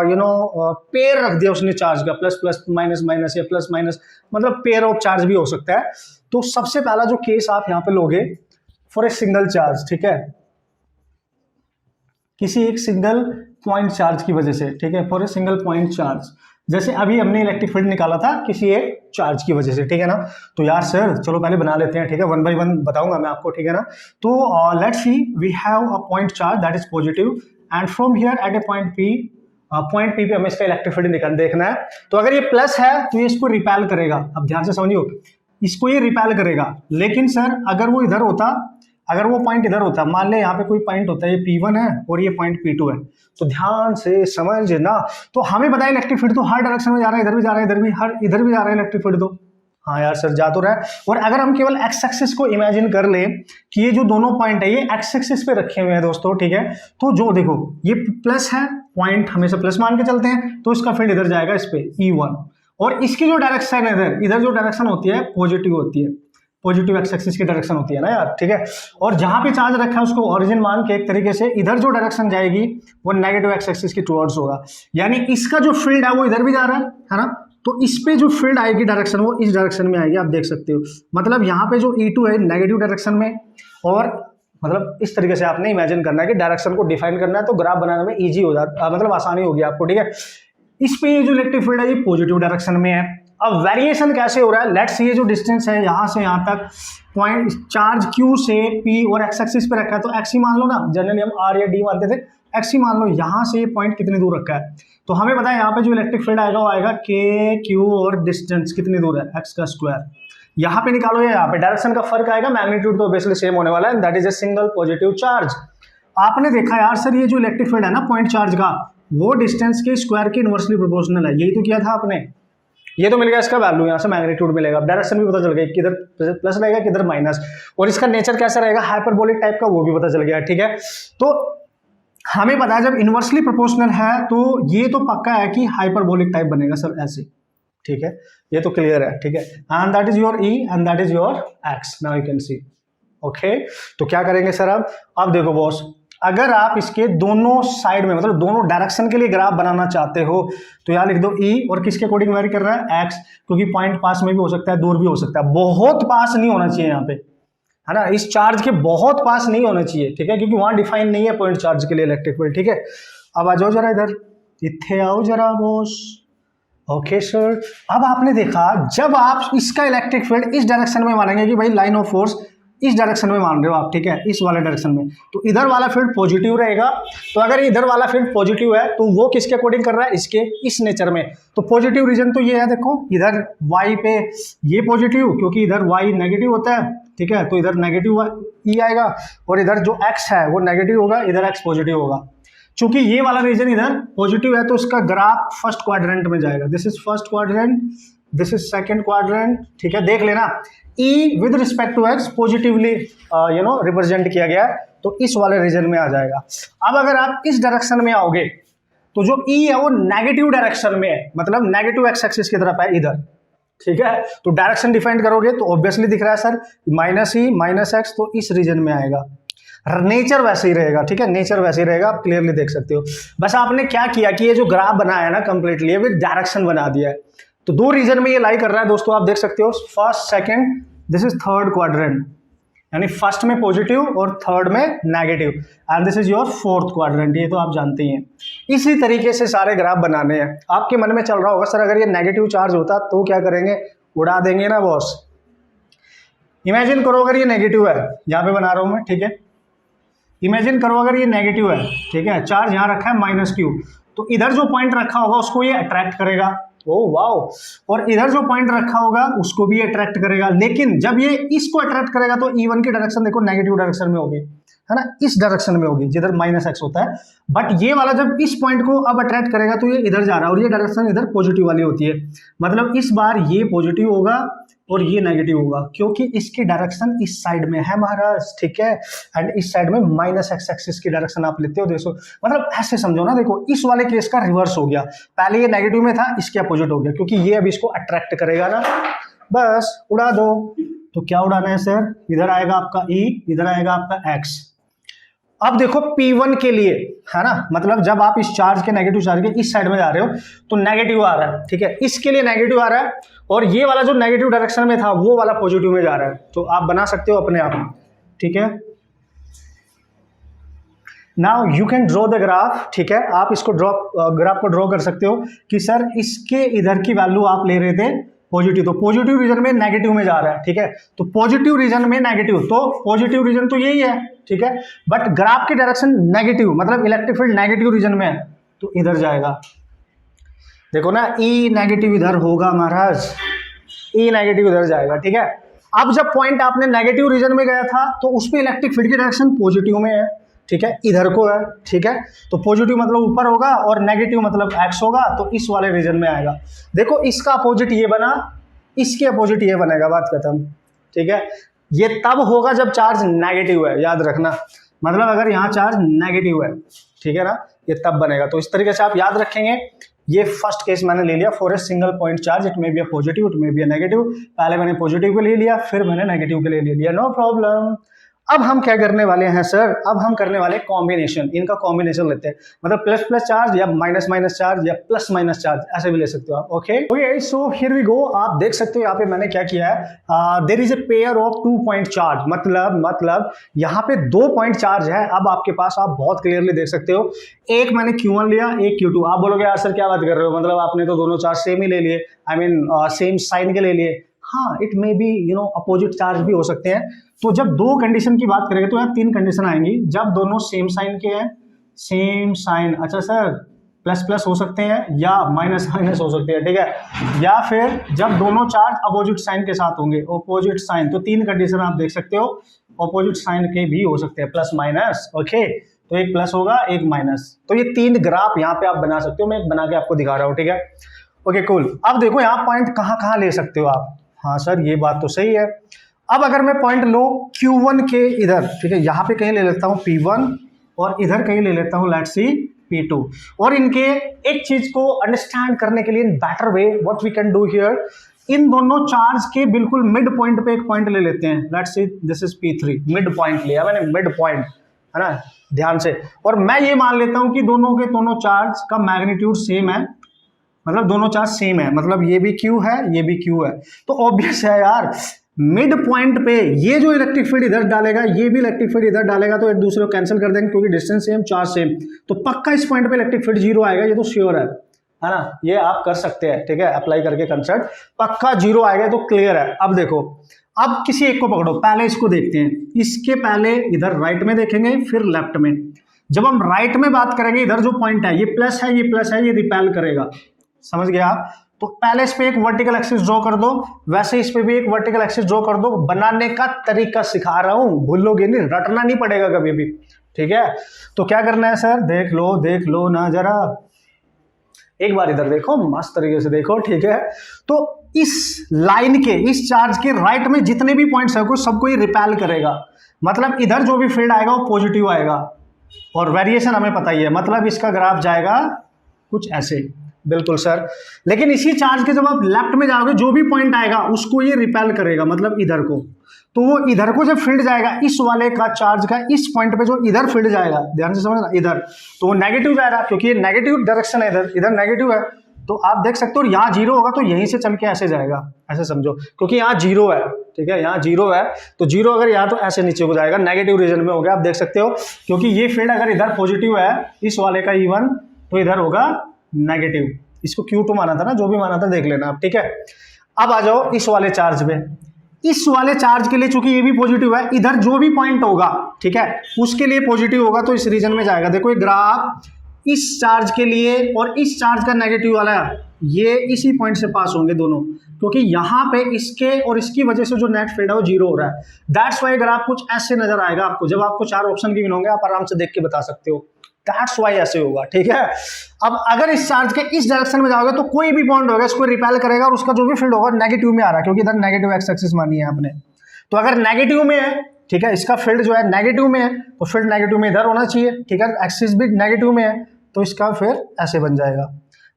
यू नो पेयर रख दिया उसने चार्ज का, प्लस प्लस माइनस माइनस या प्लस माइनस, मतलब पेयर ऑफ चार्ज भी हो सकता है। तो सबसे पहला जो केस आप यहाँ पे लोगे फॉर ए सिंगल चार्ज, ठीक है, किसी एक सिंगल पॉइंट चार्ज की वजह से, ठीक है, for a single point charge, जैसे अभी हमने इलेक्ट्रिक फील्ड निकाला था किसी एक चार्ज की वजह से, ठीक है ना। तो यार सर चलो पहले बना लेते हैं, ठीक है, 1 बाय 1 बताऊंगा मैं आपको, ठीक है ना। तो let's see, we have a point charge that is positive and from here at a point P पे हमें इसका इलेक्ट्रिक फील्ड देखना है। तो अगर ये प्लस है तो ये इसको रिपेल करेगा, अब ध्यान से समझियो, इसको ये रिपेल करेगा। लेकिन सर अगर वो इधर होता अगर वो पॉइंट इधर होता, मान ले यहाँ पे कोई पॉइंट होता है, ये P1 है और ये पॉइंट P2 है, तो ध्यान से समझना। तो हमें पता है इलेक्ट्रिक फील्ड तो हर डायरेक्शन में जा रहा है, इधर भी जा रहा है, इधर भी जा रहा है इलेक्ट्रिक फील्ड तो। हाँ यार सर जा तो रहा है। और अगर हम केवल एक्स एक्सिस को इमेजिन कर ले कि ये जो दोनों पॉइंट है ये एक्स एक्सिस पे रखे हुए हैं दोस्तों, ठीक है, तो जो देखो ये प्लस है, पॉइंट हमेशा प्लस मान के चलते हैं, तो इसका फील्ड इधर जाएगा इस पे E1, और इसकी जो डायरेक्शन है इधर जो डायरेक्शन होती है पॉजिटिव होती है, पॉजिटिव एक्स एक्सिस की डायरेक्शन होती है ना यार, ठीक है। और जहां पे चार्ज रखा है उसको ओरिजिन मान के एक तरीके से इधर जो डायरेक्शन जाएगी वो नेगेटिव एक्स एक्सिस की टुवर्ड्स होगा, यानी इसका जो फील्ड है वो इधर भी जा रहा है ना, तो इस पे जो फील्ड आएगी डायरेक्शन वो इस डायरेक्शन में आएगी, आप देख सकते हो। मतलब यहाँ पे जो E2 है नेगेटिव डायरेक्शन में, और मतलब इस तरीके से आपने इमेजिन करना है कि डायरेक्शन को डिफाइन करना है, तो ग्राफ बनाने में इजी हो जाता, मतलब आसानी होगी आपको, ठीक है। इस पे ये जो इलेक्ट्रिक फील्ड है ये पॉजिटिव डायरेक्शन में है। अब वेरिएशन कैसे हो रहा है, लेट्स ये जो डिस्टेंस है यहाँ से यहाँ तक पॉइंट चार्ज Q से P और एक्स एक्सिस पे रखा है, तो एक्स ही मान लो ना, जनरली हम R या D मानते थे, एक्स ही मान लो। यहाँ से ये पॉइंट कितनी दूर रखा है, तो हमें पता है यहाँ पे जो इलेक्ट्रिक फील्ड आएगा वो आएगा K Q और डिस्टेंस कितनी दूर है x का स्क्वायर, यहाँ पे निकालो या यहाँ पे, डायरेक्शन का फर्क आएगा, मैग्नीट्यूड तो ऑब्वियसली सेम होने वाला है, that is a single positive charge. आपने देखा यार सर ये जो इलेक्ट्रिक फील्ड है ना पॉइंट चार्ज का, वो डिस्टेंस के स्क्वायर के इनवर्सली प्रोपोर्शनल है, यही तो किया था आपने, ये तो मिल गया इसका वैल्यू, यहाँ से मैग्नीट्यूड मिलेगा, डायरेक्शन भी पता चल गया किधर प्लस रहेगा किधर माइनस, और इसका नेचर कैसा रहेगा हाइपरबोलिक टाइप का, वो भी पता चल गया, ठीक है। तो हमें पता है जब इनवर्सली प्रोपोर्शनल है तो ये तो पक्का है कि हाइपरबोलिक टाइप बनेगा सर ऐसे, ठीक है, ये तो क्लियर है, ठीक है। And that is your E and that is your X, now you can see, okay. तो क्या करेंगे सर अब देखो बॉस, अगर आप इसके दोनों साइड में मतलब दोनों डायरेक्शन के लिए ग्राफ बनाना चाहते हो तो यहाँ लिख दो E, और किसके अकॉर्डिंग वेरी कर रहा है X, क्योंकि पॉइंट पास में भी हो सकता है दूर भी हो सकता है, बहुत पास नहीं होना चाहिए यहाँ पे, है ना, इस चार्ज के बहुत पास नहीं होना चाहिए, ठीक है, क्योंकि वहां डिफाइन नहीं है पॉइंट चार्ज के लिए इलेक्ट्रिक फील्ड, ठीक है। अब आ जाओ जरा इधर, इथे आओ जरा बॉस, ओके सर। अब आपने देखा जब आप इसका इलेक्ट्रिक फील्ड इस डायरेक्शन में मानेंगे कि भाई लाइन ऑफ फोर्स इस डायरेक्शन में मान रहे हो आप, ठीक है, इस वाले डायरेक्शन में, तो इधर वाला फील्ड पॉजिटिव रहेगा। तो अगर इधर वाला फील्ड पॉजिटिव है तो वो किसके अकॉर्डिंग कर रहा है, इसके इस नेचर में। तो पॉजिटिव रीजन तो ये है, देखो इधर y पे ये पॉजिटिव, क्योंकि इधर y नेगेटिव होता है, ठीक है, तो इधर नेगेटिव E आएगा, और इधर जो x है वो नेगेटिव होगा, इधर x पॉजिटिव होगा। चूंकि ये वाला रीजन इधर पॉजिटिव है तो इसका ग्राफ फर्स्ट क्वाड्रेंट में जाएगा, this is first quadrant, this is second quadrant, ठीक है, देख लेना E with respect to x positively represent किया गया है, तो इस वाले रीजन में आ जाएगा। अब अगर आप इस डायरेक्शन में आओगे तो जो E है वो नेगेटिव डायरेक्शन में है, मतलब नेगेटिव एक्स एक्सिस की तरफ है इधर, ठीक है। तो डायरेक्शन डिफाइन करोगे तो ऑब्वियसली दिख रहा है सर -E -x, तो इस रीजन में आएगा, नेचर वैसे ही रहेगा, ठीक है, नेचर वैसे ही रहेगा, आप क्लियरली देख सकते हो। बस आपने क्या किया कि ये जो ग्राफ बनाया है ना कंप्लीटली विद डायरेक्शन बना दिया है, तो दो रीजन में ये लाई कर रहा है दोस्तों, आप देख सकते हो, first second, this is third quadrant, यानी फर्स्ट में पॉजिटिव और थर्ड में negative, and this is your fourth quadrant, ये तो आप जानते ही हैं। इसी तरीके से सारे ग्राफ बनाने हैं। आपके मन में चल रहा होगा सर अगर ये नेगेटिव चार्ज होता तो क्या करेंगे, उड़ा देंगे ना बॉस। इमेजिन करो अगर ये नेगेटिव है, यहाँ पे बना रहा हूं मैं, ठीक है, इमेजिन करो अगर ये नेगेटिव है, ठीक है, चार्ज यहाँ रखा है -Q, तो इधर जो पॉइंट रखा होगा उसको ये अट्रैक्ट करेगा, ओ वाओ, और इधर जो पॉइंट रखा होगा उसको भी अट्रैक्ट करेगा। लेकिन जब ये इसको अट्रैक्ट करेगा तो E1 की डायरेक्शन देखो नेगेटिव डायरेक्शन में होगी, है ना, इस डायरेक्शन में होगी जिधर -x होता है। बट ये वाला जब इस पॉइंट को अब अट्रैक्ट करेगा तो ये इधर जा रहा है, और ये डायरेक्शन इधर पॉजिटिव वाली होती है, मतलब इस बार ये पॉजिटिव होगा और ये नेगेटिव होगा, क्योंकि इसकी डायरेक्शन इस साइड में है महाराज, ठीक है, एंड इस साइड में -x एक्सिस की डायरेक्शन आप लेते हो, देखो मतलब ऐसे समझो ना, देखो इस वाले केस का रिवर्स हो गया, पहले ये नेगेटिव में था, इसके अपोजिट हो गया, क्योंकि ये अब इसको अट्रैक्ट करेगा ना, बस उड़ा दो। तो क्या उड़ाना है सर, इधर आएगा आपका E, इधर आएगा आपका X। अब देखो P1 के लिए, है ना, मतलब जब आप इस चार्ज के नेगेटिव चार्ज के इस साइड में जा रहे हो तो नेगेटिव आ रहा है, ठीक है, इसके लिए नेगेटिव आ रहा है, और ये वाला जो नेगेटिव डायरेक्शन में था वो वाला पॉजिटिव में जा रहा है, तो आप बना सकते हो अपने आप, ठीक है। Now you can draw the graph, ठीक है, आप इसको ग्राफ को ड्रॉ कर सकते हो कि सर इसके इधर की वैल्यू आप ले रहे थे पॉजिटिव, तो पॉजिटिव रीजन में नेगेटिव में जा रहा है, ठीक है, तो पॉजिटिव रीजन में नेगेटिव, तो पॉजिटिव रीजन तो यही है, ठीक है, बट ग्राफ की डायरेक्शन नेगेटिव, मतलब इलेक्ट्रिक फील्ड नेगेटिव रीजन में है, तो इधर जाएगा, देखो ना, E नेगेटिव इधर होगा महाराज, E नेगेटिव इधर जाएगा, ठीक है। अब जब पॉइंट आपने नेगेटिव रीजन में गया था तो उसमें इलेक्ट्रिक फील्ड की डायरेक्शन पॉजिटिव में है, ठीक है, इधर को है, ठीक है। तो पॉजिटिव मतलब ऊपर होगा और नेगेटिव मतलब एक्स होगा, तो इस वाले रीजन में आएगा। देखो इसका अपोजिट ये बना, इसके अपोजिट ये बनेगा, बात खत्म, ठीक है। ये तब होगा जब चार्ज नेगेटिव है, याद रखना, मतलब अगर यहाँ चार्ज नेगेटिव है, ठीक है ना, ये तब बनेगा। तो इस तरीके से आप याद रखेंगे। ये फर्स्ट केस मैंने ले लिया for a single point charge, it may be a positive, it may be a negative. पहले मैंने पॉजिटिव के लिए लिया, फिर मैंने नेगेटिव के लिए ले लिया, नो प्रॉब्लम। अब हम क्या करने वाले हैं सर, अब हम करने वाले कॉम्बिनेशन, इनका कॉम्बिनेशन लेते हैं, मतलब प्लस प्लस चार्ज या माइनस माइनस चार्ज या प्लस माइनस चार्ज, ऐसे भी ले सकते हो आप। Okay okay, so here we go. आप देख सकते हो यहाँ पे मैंने क्या किया है, there is a pair of 2 point charge, मतलब यहाँ पे 2 पॉइंट चार्ज है। अब आपके पास, आप बहुत क्लियरली देख सकते हो, एक मैंने Q1 लिया, एक Q2। आप बोलोगे यार सर क्या बात कर रहे हो, मतलब आपने तो दोनों चार्ज सेम ही ले लिए, आई मीन सेम साइन के ले लिए। हाँ, it may be opposite charge भी हो सकते हैं। तो जब 2 कंडीशन की बात करेंगे तो यहाँ 3 कंडीशन आएंगी। जब दोनों सेम साइन के हैं, सेम साइन, अच्छा सर प्लस प्लस हो सकते हैं या माइनस माइनस हो सकते हैं, ठीक है। या फिर जब दोनों चार्ज अपोजिट साइन के साथ होंगे, अपोजिट साइन, तो 3 कंडीशन आप देख सकते हो, अपोजिट साइन के भी हो सकते हैं, प्लस माइनस। ओके, तो एक प्लस होगा, एक माइनस। तो ये 3 ग्राफ यहाँ पे आप बना सकते हो, मैं बना के आपको दिखा रहा हूँ, ठीक है। Okay cool. अब देखो यहाँ पॉइंट कहाँ कहाँ ले सकते हो आप। हाँ सर ये बात तो सही है। अब अगर मैं पॉइंट लो Q1 के इधर, ठीक है, यहाँ पे कहीं ले लेता हूँ P1 और इधर कहीं ले लेता हूँ लेट्स सी P2, और इनके एक चीज को अंडरस्टैंड करने के लिए in better way what we can do here, इन दोनों चार्ज के बिल्कुल मिड पॉइंट पे एक पॉइंट ले लेते हैं, let's see this is P3, mid point लिया मैंने, मिड पॉइंट, है ना, ध्यान से। और मैं ये मान लेता हूँ कि दोनों के दोनों चार्ज का मैग्नीट्यूड सेम है, मतलब दोनों चार्ज सेम है, मतलब ये भी Q है, ये भी Q है। तो ऑब्वियस है यार, मिड पॉइंट पे ये जो इलेक्ट्रिक फील्ड इधर डालेगा, ये भी इलेक्ट्रिक फील्ड इधर डालेगा, तो एक दूसरे को कैंसिल कर देंगे क्योंकि डिस्टेंस सेम, चार्ज सेम। तो पक्का इस पॉइंट पे इलेक्ट्रिक फील्ड 0 आएगा, ये तो श्योर है ना, ये आप कर सकते हैं, ठीक है, अप्लाई करके कंसेप्ट पक्का 0 आएगा, तो क्लियर है। अब देखो, अब किसी एक को पकड़ो, पहले इसको देखते हैं, इसके पहले इधर राइट में देखेंगे, फिर लेफ्ट में। जब हम राइट में बात करेंगे, इधर जो पॉइंट है, ये प्लस है, ये प्लस है, ये रिपेल करेगा, समझ गया आप। तो पहले इस पे एक वर्टिकल एक्सिस ड्रॉ कर दो, वैसे इस पे भी एक वर्टिकल एक्सिस ड्रॉ कर दो। बनाने का तरीका सिखा रहा हूं, भूलोगे नहीं, रटना नहीं पड़ेगा कभी भी, ठीक है। तो क्या करना है सर, देख लो ना जरा, एक बार इधर देखो, मस्त तरीके से देखो, ठीक है। तो इस लाइन के, इस चार्ज के राइट में जितने भी पॉइंट्स है, सबको ये रिपेल करेगा, मतलब इधर जो भी फील्ड आएगा वो पॉजिटिव आएगा, और वेरिएशन हमें पता ही है, मतलब इसका ग्राफ जाएगा कुछ ऐसे, बिल्कुल सर। लेकिन इसी चार्ज के जब आप लेफ्ट में जाओगे, जो भी पॉइंट आएगा उसको ये रिपेल करेगा, मतलब इधर को। तो वो इधर को जब फील्ड जाएगा, इस वाले का चार्ज का इस पॉइंट पे जो इधर फील्ड जाएगा, ध्यान से समझना, इधर, तो वो नेगेटिव जाएगा, क्योंकि ये नेगेटिव डायरेक्शन है, इधर नेगेटिव है। तो आप देख सकते हो यहाँ 0 होगा, तो यहीं से चल के ऐसे जाएगा, ऐसे समझो, क्योंकि यहाँ 0 है, ठीक है, यहाँ 0 है, तो 0 अगर यहाँ, तो ऐसे नीचे को जाएगा, नेगेटिव रीजन में हो गया, आप देख सकते हो। क्योंकि ये फील्ड अगर इधर पॉजिटिव है, इस वाले का E1, तो इधर होगा नेगेटिव। इसको Q2 माना था ना, जो भी माना था देख लेना आप, ठीक है। अब आ जाओ इस वाले चार्ज में, इस वाले चार्ज के लिए चूंकि ये भी पॉजिटिव है, इधर जो भी पॉइंट होगा, ठीक है, उसके लिए पॉजिटिव होगा, तो इस रीजन में जाएगा। देखो ये ग्राफ इस चार्ज के लिए और इस चार्ज का नेगेटिव वाला, ये इसी पॉइंट से पास होंगे दोनों, क्योंकि यहाँ पे इसके और इसकी वजह से जो नेट फील्ड है वो 0 हो रहा है। दैट्स वाई ग्राफ कुछ ऐसे नजर आएगा आपको, जब आपको 4 ऑप्शन की गिनोगे आप आराम से देख के बता सकते हो, दैट्स वाई ऐसे होगा, ठीक है। अब अगर इस चार्ज के इस डायरेक्शन में जाओगे, तो कोई भी पॉइंट होगा इसको रिपेल करेगा, और उसका जो भी फील्ड होगा नेगेटिव में आ रहा है, क्योंकि इधर नेगेटिव एक्स एक्सिस मानी है आपने। तो अगर नेगेटिव में है, ठीक है, इसका फील्ड जो है नेगेटिव में है, तो फील्ड नेगेटिव में इधर होना चाहिए, ठीक है, एक्सिस भी नेगेटिव में है, तो इसका फिर ऐसे बन जाएगा।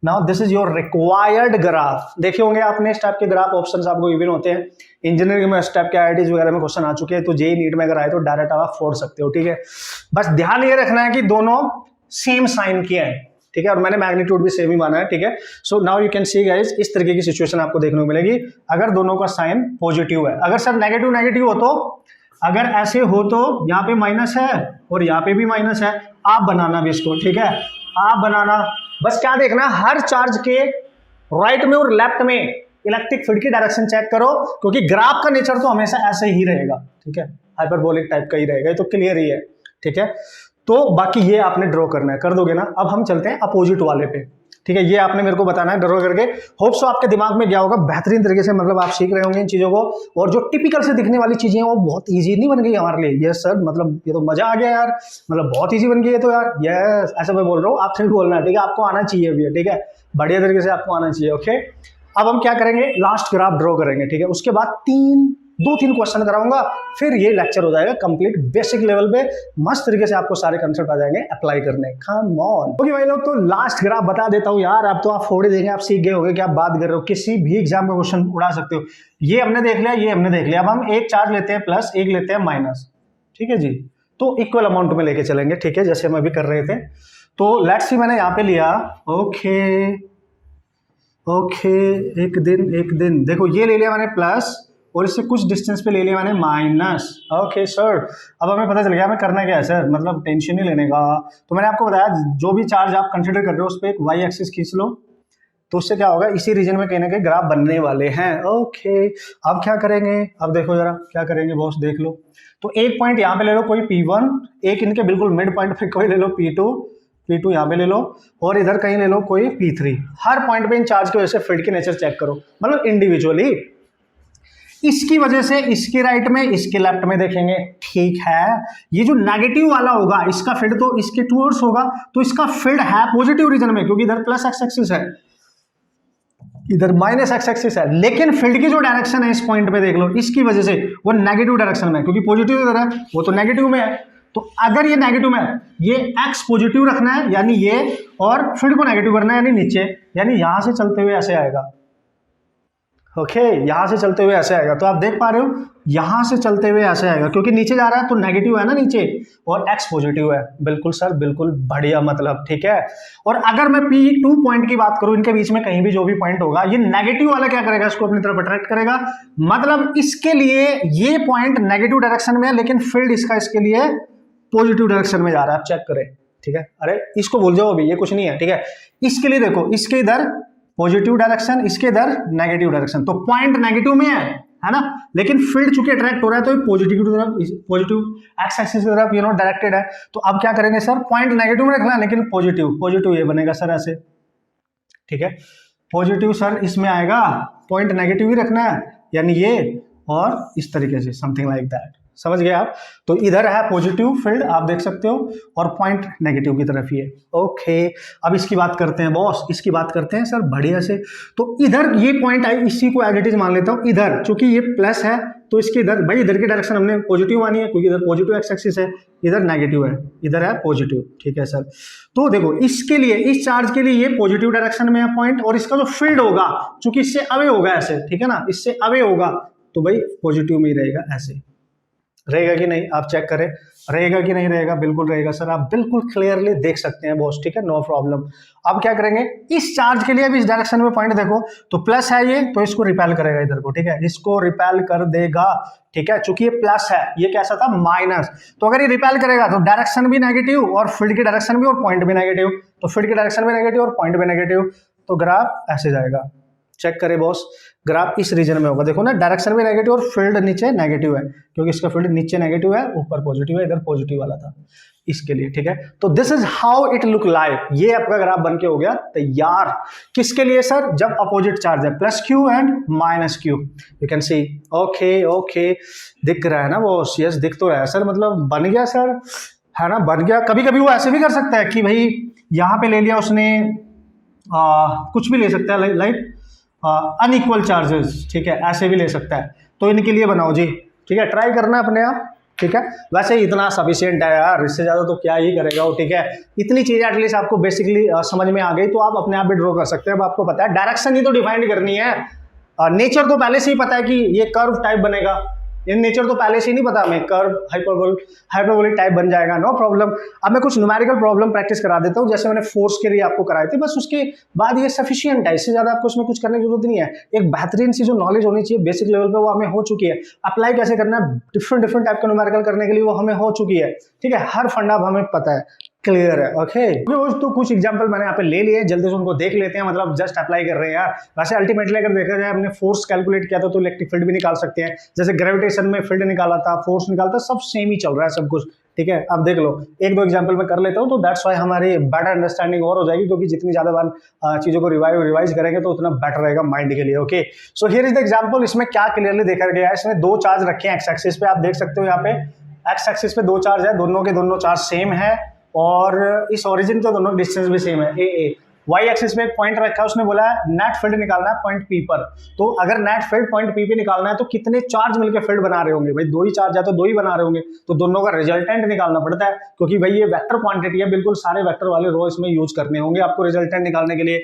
Now this is your required graph. देखे होंगे आपने इस टाइप के ग्राफ, ऑप्शंस आपको इवन होते हैं इंजीनियरिंग में, इस टाइप के आईआईटीज वगैरह में क्वेश्चन आ चुके हैं, तो जेईई नीट में अगर आए तो डायरेक्ट आप फोड़ सकते हो, ठीक है। बस ध्यान ये रखना है कि दोनों सेम साइन के हैं, ठीक है, और मैंने मैग्नीट्यूड भी सेम ही माना है, ठीक है। So now you can see guys, इस तरीके की सिचुएशन आपको देखने को मिलेगी अगर दोनों का साइन पॉजिटिव है। अगर सर नेगेटिव नेगेटिव हो, तो अगर ऐसे हो तो यहाँ पे माइनस है और यहाँ पे भी माइनस है, आप बनाना भी इसको, ठीक है, आप बनाना। बस क्या देखना, हर चार्ज के राइट में और लेफ्ट में इलेक्ट्रिक फील्ड की डायरेक्शन चेक करो, क्योंकि ग्राफ का नेचर तो हमेशा ऐसे ही रहेगा, ठीक है, हाइपरबोलिक टाइप का ही रहेगा, ये तो क्लियर ही है, ठीक है। तो बाकी ये आपने ड्रॉ करना है, कर दोगे ना। अब हम चलते हैं अपोजिट वाले पे, ठीक है, ये आपने मेरे को बताना है ड्रॉ करके। होप सो आपके दिमाग में गया होगा बेहतरीन तरीके से, मतलब आप सीख रहे होंगे इन चीज़ों को। और जो टिपिकल से दिखने वाली चीज़ें हैं वो बहुत ईजी नहीं बन गई हमारे लिए। यस सर, मतलब ये तो मजा आ गया यार, मतलब बहुत ईजी बन गई है तो यार। यस, ऐसा मैं बोल रहा हूँ, आपसे भी बोलना है, ठीक है, आपको आना चाहिए भी, ठीक है, बढ़िया तरीके से आपको आना चाहिए। ओके, अब हम क्या करेंगे, लास्ट ग्राफ ड्रॉ करेंगे, ठीक है, उसके बाद 2-3 क्वेश्चन कराऊंगा, फिर ये लेक्चर हो जाएगा कंप्लीट। बेसिक लेवल पे मस्त तरीके से आपको सारे कंसेप्ट आ जाएंगे अप्लाई करने। Come on. ओके भाई लोग, तो लास्ट ग्राफ बता देता हूँ यार। अब तो आप फोड़ ही देंगे, आप सीख गए होंगे कि आप बात कर रहे हो, किसी भी एग्जाम में क्वेश्चन उड़ा सकते हो। ये हमने देख लिया, ये हमने देख लिया। अब हम एक चार्ज लेते हैं प्लस, एक लेते हैं माइनस, ठीक है जी, तो इक्वल अमाउंट में लेके चलेंगे, ठीक है, जैसे हम अभी कर रहे थे। तो लेट्स सी, मैंने यहाँ पे लिया, ओके ओके, एक दिन देखो, ये ले लिया मैंने प्लस, और इससे कुछ डिस्टेंस पे ले लिया मैंने माइनस। ओके सर, अब हमें पता चल गया हमें करना क्या है सर, मतलब टेंशन नहीं लेने का। तो मैंने आपको बताया, जो भी चार्ज आप कंसिडर कर रहे हो उस पर एक वाई एक्सिस खींच लो, तो उससे क्या होगा, इसी रीजन में कहीं ना कहीं ग्राफ बनने वाले हैं। ओके, अब क्या करेंगे, अब देखो जरा क्या करेंगे बॉस, देख लो। तो एक पॉइंट यहाँ पे ले लो कोई P1, एक इनके बिल्कुल मिड पॉइंट पे कोई ले लो P2 यहाँ पे ले लो, और इधर कहीं ले लो कोई P3। हर पॉइंट पे इन चार्ज की वजह से फील्ड की नेचर चेक करो, मतलब इंडिविजुअली। इसकी वजह से इसके राइट में, इसके लेफ्ट में देखेंगे, ठीक है। ये जो नेगेटिव वाला होगा, इसका फील्ड तो इसके टूवर्ड्स होगा, तो इसका फील्ड है पॉजिटिव रीजन में, क्योंकि इधर प्लस एक्स एक्सिस है, इधर माइनस एक्स एक्सिस है। लेकिन फील्ड की जो डायरेक्शन है इस पॉइंट पे देख लो, इसकी वजह से वो नेगेटिव डायरेक्शन में, क्योंकि पॉजिटिव इधर है, वो तो नेगेटिव में है। तो अगर ये नेगेटिव में है, ये एक्स पॉजिटिव रखना है यानी ये, और फील्ड को नेगेटिव करना है यानी नीचे, यानी यहां से चलते हुए ऐसे आएगा। ओके, यहां से चलते हुए ऐसे आएगा। तो आप देख पा रहे हो, यहां से चलते हुए ऐसे आएगा, क्योंकि नीचे जा रहा है तो नेगेटिव है ना नीचे, और एक्स पॉजिटिव है। बिल्कुल सर, बिल्कुल बढ़िया, मतलब ठीक है। और अगर मैं P2 पॉइंट की बात करूं, इनके बीच में कहीं भी जो भी पॉइंट होगा, ये नेगेटिव वाला क्या करेगा, इसको अपनी तरफ अट्रैक्ट करेगा। मतलब इसके लिए ये पॉइंट नेगेटिव डायरेक्शन में है, लेकिन फील्ड इसका इसके लिए पॉजिटिव डायरेक्शन में जा रहा है। आप चेक करें, ठीक है। अरे इसको भूल जाओ अभी, ये कुछ नहीं है, ठीक है। इसके लिए देखो, इसके इधर पॉजिटिव डायरेक्शन, इसके इधर नेगेटिव डायरेक्शन, तो पॉइंट नेगेटिव में है ना, लेकिन फील्ड चूंकि अट्रैक्ट हो रहा है तो पॉजिटिव की तरफ, पॉजिटिव एक्स एक्सिस की तरफ डायरेक्टेड है। तो अब क्या करेंगे सर, पॉइंट नेगेटिव में रखना है, लेकिन पॉजिटिव ये बनेगा सर ऐसे, ठीक है। पॉजिटिव सर इसमें आएगा, पॉइंट नेगेटिव ही रखना है, यानी ये और इस तरीके से, समथिंग लाइक दैट। समझ गए आप। तो इधर है पॉजिटिव फील्ड, आप देख सकते हो, और पॉइंट नेगेटिव की तरफ ही है। ओके, अब इसकी बात करते हैं बॉस, इसकी बात करते हैं सर बढ़िया से। तो इधर ये पॉइंट आई, इसी को एज इट इज मान लेता हूं। इधर चूंकि ये प्लस है तो इसके इधर, भाई इधर की डायरेक्शन हमने पॉजिटिव मानी है, क्योंकि इधर पॉजिटिव एक्स एक्सिस है, इधर नेगेटिव है, इधर है पॉजिटिव, ठीक है सर। तो देखो, इसके लिए, इस चार्ज के लिए ये पॉजिटिव डायरेक्शन में है पॉइंट, और इसका जो फील्ड होगा चूंकि इससे अवे होगा ऐसे, ठीक है ना, इससे अवे होगा, तो भाई पॉजिटिव में ही रहेगा, ऐसे रहेगा कि नहीं, आप चेक करें, रहेगा कि नहीं रहेगा, बिल्कुल रहेगा सर, आप बिल्कुल क्लियरली देख सकते हैं बॉस, ठीक है, नो प्रॉब्लम। अब क्या करेंगे, इस चार्ज के लिए अब इस डायरेक्शन में पॉइंट देखो, तो प्लस है ये, तो इसको रिपेल करेगा इधर को, ठीक है, इसको रिपेल कर देगा, ठीक है, चूंकि ये प्लस है, ये कैसा था माइनस, तो अगर ये रिपेल करेगा तो डायरेक्शन भी नेगेटिव और फील्ड की डायरेक्शन भी और पॉइंट भी नेगेटिव, तो फील्ड की डायरेक्शन भी नेगेटिव और पॉइंट भी नेगेटिव, तो ग्राफ ऐसे जाएगा। चेक करें बॉस, ग्राफ इस रीजन में होगा, देखो ना, डायरेक्शन भी नेगेटिव और फील्ड नीचे नेगेटिव है, क्योंकि इसका फील्ड नीचे नेगेटिव है, ऊपर पॉजिटिव है, इधर पॉजिटिव वाला था इसके लिए, ठीक है। तो this is how it look like, ये आपका ग्राफ बन के हो गया तैयार। किसके लिए सर, जब अपोजिट चार्ज है, plus Q and minus Q, you can see. Okay, दिख रहा है ना बॉस, यस दिख तो रहा है सर, मतलब बन गया सर, है ना, बन गया। कभी कभी वो ऐसे भी कर सकता है कि भाई यहाँ पे ले लिया उसने, कुछ भी ले सकता है, लाइक अनइक्वल चार्जेस, ठीक है, ऐसे भी ले सकता है। तो इनके लिए बनाओ जी, ठीक है, ट्राई करना अपने आप, ठीक है। वैसे इतना सफिशिएंट है यार, इससे ज़्यादा तो क्या ही करेगा वो, ठीक है। इतनी चीज़ें एटलीस्ट आपको बेसिकली समझ में आ गई, तो आप अपने आप भी ड्रॉ कर सकते हैं। अब आपको पता है डायरेक्शन ही तो डिफाइन करनी है, नेचर तो पहले से ही पता है कि ये कर्व टाइप बनेगा, ये नेचर तो पहले से ही नहीं पता हमें, कर्व हाइपरबोलिक टाइप बन जाएगा, नो प्रॉब्लम। अब मैं कुछ न्यूमेरिकल प्रॉब्लम प्रैक्टिस करा देता हूँ, जैसे मैंने फोर्स के लिए आपको कराए थे, बस उसके बाद ये सफिशिएंट है, इससे ज़्यादा आपको उसमें कुछ करने की जरूरत नहीं है। एक बेहतरीन सी जो नॉलेज होनी चाहिए बेसिक लेवल पे, वो हमें हो चुकी है। अप्लाई कैसे करना है डिफरेंट टाइप का न्यूमेरिकल करने के लिए, वो हमें हो चुकी है, ठीक है, हर फंडा हमें पता है, क्लियर है। ओके, तो कुछ एग्जांपल मैंने यहाँ पे ले लिए, जल्दी से उनको देख लेते हैं, मतलब जस्ट अप्लाई कर रहे हैं यार। वैसे अल्टीमेटली अगर देखा जाए, हमने फोर्स कैलकुलेट किया था तो इलेक्ट्रिक फील्ड भी निकाल सकते हैं, जैसे ग्रेविटेशन में फील्ड निकाला था, फोर्स निकाला था, सब सेम ही चल रहा है सब कुछ, ठीक है, अब देख लो, एक दो एग्जांपल मैं कर लेता हूँ, तो दैट्स वाई हमारी बेटर अंडरस्टैंडिंग और हो जाएगी, क्योंकि जितनी ज्यादा बार चीजों को रिवाइज करेंगे तो उतना बेटर रहेगा माइंड के लिए। Okay, so here is the example. इसमें क्या क्लियरली देखा गया है, इसमें दो चार्ज रखे हैं एक्स एक्सिस पे, आप देख सकते हो यहाँ पे एक्स एक्सिस पे दो चार्ज है, दोनों के दोनों चार्ज सेम है, और इस ओरिजिन के दोनों डिस्टेंस भी सेम है ए। वाई एक्सिस पे एक पॉइंट रखा है, उसने बोला है नेट फील्ड निकालना है पॉइंट पी पर। तो अगर नेट फील्ड पॉइंट पी पे निकालना है तो कितने चार्ज मिलकर फील्ड बना रहे होंगे, भाई दो ही चार्ज है तो दो ही बना रहे होंगे, तो दोनों का रिजल्टेंट निकालना पड़ता है, क्योंकि भाई ये वेक्टर क्वांटिटी है, बिल्कुल सारे वेक्टर वाले रो इसमें यूज करने होंगे आपको रिजल्टेंट निकालने के लिए।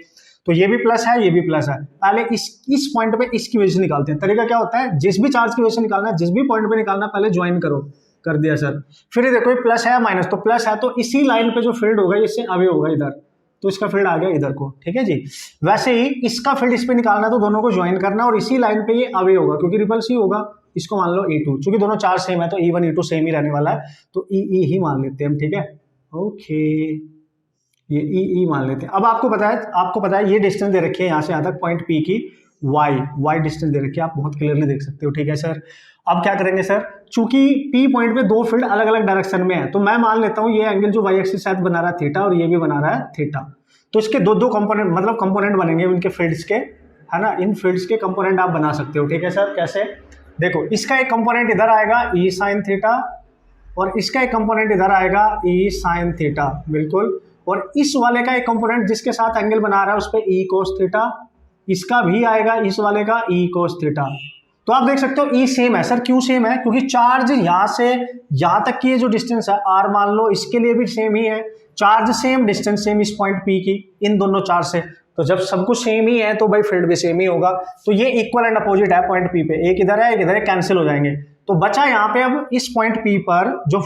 तो ये भी प्लस है, ये भी प्लस है। पहले इस पॉइंट पे इसकी वजह से निकालते हैं। तरीका क्या होता है, जिस भी चार्ज की वजह से निकालना है, जिस भी पॉइंट पे निकालना है, पहले ज्वाइन करो, कर दिया सर। फिर ये देखो प्लस है माइनस, तो प्लस है तो इसी लाइन पे जो फील्ड होगा इससे अवे होगा इधर, तो इसका फील्ड आ गया इधर को, ठीक है जी। वैसे ही इसका फील्ड इस पे निकालना है तो दोनों को ज्वाइन करना, और इसी लाइन पे ये अवे होगा क्योंकि रिपल्स ही होगा, इसको मान लो E2, चूंकि दोनों चार्ज सेम है तो E1 E2 सेम ही रहने वाला है, तो E ही मान लेते हैं हम, ठीक है। ओके, ये E मान लेते हैं। अब आपको पता है ये डिस्टेंस दे रखी है यहाँ से यहाँ तक पॉइंट P की y डिस्टेंस दे रखी है, आप बहुत क्लियरली देख सकते हो, ठीक है सर। अब क्या करेंगे सर, चूंकि P पॉइंट पे दो फील्ड अलग अलग डायरेक्शन में है, तो मैं मान लेता हूँ ये एंगल जो y एक्सिस साथ बना रहा है थीटा, और ये भी बना रहा है थीटा, तो इसके दो दो कंपोनेंट, मतलब कंपोनेंट बनेंगे इनके फील्ड्स के, है ना, इन फील्ड्स के कंपोनेंट आप बना सकते हो, ठीक है सर। कैसे, देखो इसका एक कंपोनेंट इधर आएगा E साइन थीटा, और इसका एक कंपोनेंट इधर आएगा E साइन थीटा, बिल्कुल, और इस वाले का एक कंपोनेंट जिसके साथ एंगल बना रहा है उस पर E कोस थीटा, इसका भी आएगा इस वाले का E कोस थीटा। तो आप देख सकते हो E सेम है सर, क्यों सेम है, क्योंकि चार्ज यहाँ से यहाँ तक की ये जो डिस्टेंस है R मान लो, इसके लिए भी सेम ही है, चार्ज सेम डिस्टेंस सेम इस पॉइंट P की इन दोनों चार्ज से, तो जब सब कुछ सेम ही है तो भाई फील्ड भी सेम ही होगा, तो ये इक्वल एंड अपोजिट है पॉइंट P पे, एक इधर है एक इधर है, कैंसिल हो जाएंगे, तो बचा यहाँ पे अब इस पॉइंट P पर जो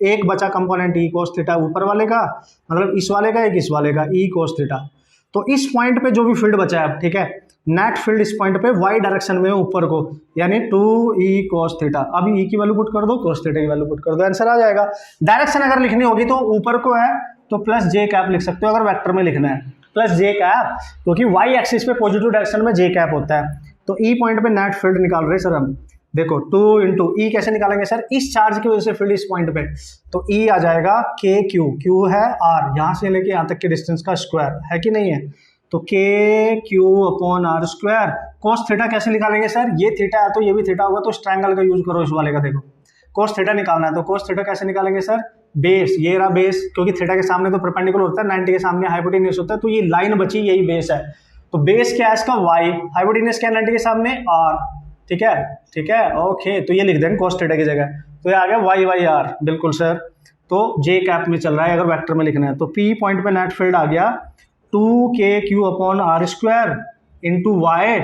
एक बचा कंपोनेंट E कोस थीटा ऊपर वाले का, मतलब इस वाले का, एक इस वाले का E कोस थीटा, तो इस पॉइंट पे जो भी फील्ड बचा है, ठीक है, नेट फील्ड इस पॉइंट पे y डायरेक्शन में ऊपर को, यानी 2E cos थीटा। अब E की वैल्यू पुट कर दो, cos थीटा की वैल्यू पुट कर दो, आंसर आ जाएगा। डायरेक्शन अगर लिखनी होगी तो ऊपर को है तो प्लस जे कैप लिख सकते हो, अगर वेक्टर में लिखना है प्लस जे कैप, क्योंकि y एक्सिस पे पॉजिटिव डायरेक्शन में जे कैप होता है। तो E पॉइंट पे नेट फील्ड निकाल रहे सर हम, देखो 2 इंटू E कैसे निकालेंगे सर, इस चार्ज की वजह से फील्ड इस पॉइंट पे, तो E आ जाएगा Q है R, यहाँ से लेके यहाँ तक के डिस्टेंस का स्क्वायर, है कि नहीं है, तो KQ upon R square. Cos theta कैसे निकालेंगे सर, ये थीटा है तो ये भी थीटा होगा, तो इस ट्रायंगल का यूज करो इस वाले का, देखो कोस थीटा निकालना है तो कोस थीटा कैसे निकालेंगे सर, बेस, ये रहा बेस, क्योंकि थीटा के सामने तो परपेंडिकुलर होता है, 90 के सामने हाइपोटेन्यूस होता है, तो ये लाइन बची यही बेस है, तो बेस क्या है इसका y, हाइपोटेन्यूस क्या है 90 के सामने R, ठीक है ओके, तो ये लिख देंगे कोस थीटा की जगह, तो ये आ गया y/r, बिल्कुल सर। तो जे कैप में चल रहा है अगर वेक्टर में लिखना है, तो P पॉइंट पे नेट फील्ड आ गया 2KQ upon R square into y,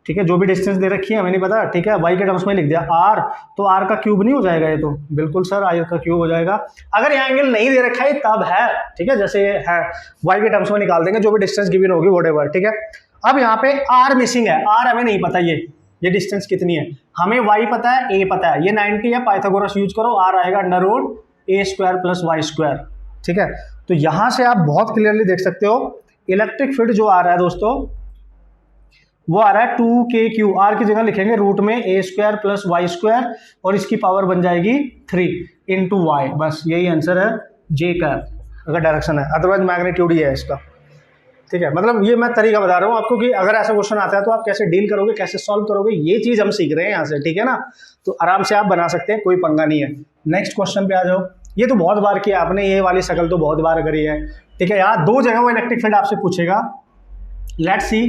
ठीक है, जो भी डिस्टेंस दे रखी है हमें नहीं पता, ठीक है, y के टर्म्स में लिख दिया R, तो R का क्यूब नहीं हो जाएगा ये, तो बिल्कुल सर R का क्यूब हो जाएगा। अगर ये एंगल नहीं दे रखा है तब है, ठीक है, जैसे ये है y के टर्म्स में निकाल देंगे जो भी डिस्टेंस गिवन होगी व्हाटएवर, ठीक है। अब यहाँ पे R मिसिंग है, R हमें नहीं पता ये डिस्टेंस कितनी है, हमें y पता है, a पता है, ये 90 है, पाइथागोरस यूज करो, R आएगा under root a square plus y square, ठीक है। तो यहां से आप बहुत क्लियरली देख सकते हो इलेक्ट्रिक फील्ड जो आ रहा है दोस्तों, वो आ रहा है 2KQ, R की जगह लिखेंगे रूट में a square plus y square, और इसकी पावर बन जाएगी 3 इंटू वाई, बस यही आंसर है जे का, अगर डायरेक्शन है, अदरवाइज मैग्नीट्यूड ही है इसका, ठीक है। मतलब ये मैं तरीका बता रहा हूँ आपको कि अगर ऐसा क्वेश्चन आता है तो आप कैसे डील करोगे, कैसे सॉल्व करोगे, ये चीज हम सीख रहे हैं यहाँ से, ठीक है ना, तो आराम से आप बना सकते हैं, कोई पंगा नहीं है। नेक्स्ट क्वेश्चन पे आ जाओ, ये तो बहुत बार किया आपने, ये वाली शक्ल तो बहुत बार करी है, ठीक है। यहाँ दो जगह वो इलेक्ट्रिक फील्ड आपसे पूछेगा, लेट्स सी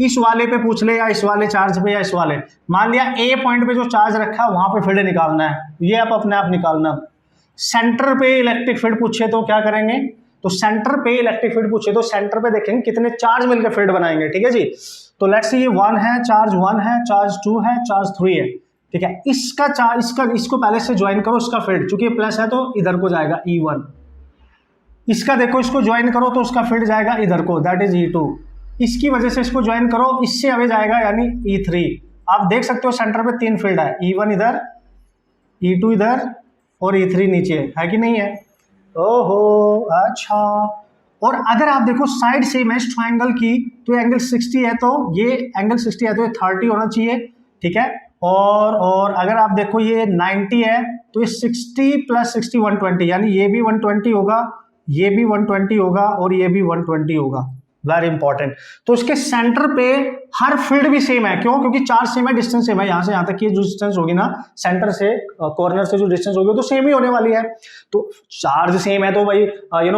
इस वाले पे पूछ ले या इस वाले चार्ज पे या इस वाले, मान लिया ए पॉइंट पे जो चार्ज रखा है वहां पे फील्ड निकालना है, ये आप अपने आप निकालना। सेंटर पे इलेक्ट्रिक फील्ड पूछे तो क्या करेंगे, तो सेंटर पे इलेक्ट्रिक फील्ड पूछे तो सेंटर पे देखेंगे कितने चार्ज मिलकर फील्ड बनाएंगे, ठीक है जी। तो लेट्स सी ये 1 है, चार्ज 1 है, चार्ज 2 है, चार्ज 3 है, ठीक है। इसका चार्ज इसको पहले से ज्वाइन करो, इसका फील्ड चूंकि प्लस है तो इधर को जाएगा E1, इसका देखो इसको ज्वाइन करो तो उसका फील्ड जाएगा इधर को, दैट इज E2, इसकी वजह से इसको ज्वाइन करो, इससे अवे जाएगा यानी E3। आप देख सकते हो सेंटर पे 3 फील्ड है, E1 इधर, E2 इधर और E3 नीचे, है कि नहीं है। ओहो अच्छा, और अगर आप देखो साइड सेम है इस ट्रायंगल की, तो एंगल 60 है तो ये एंगल 60 है तो ये 30 होना चाहिए, ठीक है, और अगर आप देखो ये 90 है तो ये 60 + 60 120, यानी ये भी 120 होगा, ये भी 120 होगा और ये भी 120 होगा। Very important. तो इसके सेंटर पे हर फील्ड भी सेम है, क्यों? क्योंकि चार्ज सेम है, डिस्टेंस सेम है, यहां से यहां तक की जो डिस्टेंस होगी ना, सेंटर से कॉर्नर से जो डिस्टेंस होगी तो सेम ही होने वाली है। तो चार्ज सेम है तो भाई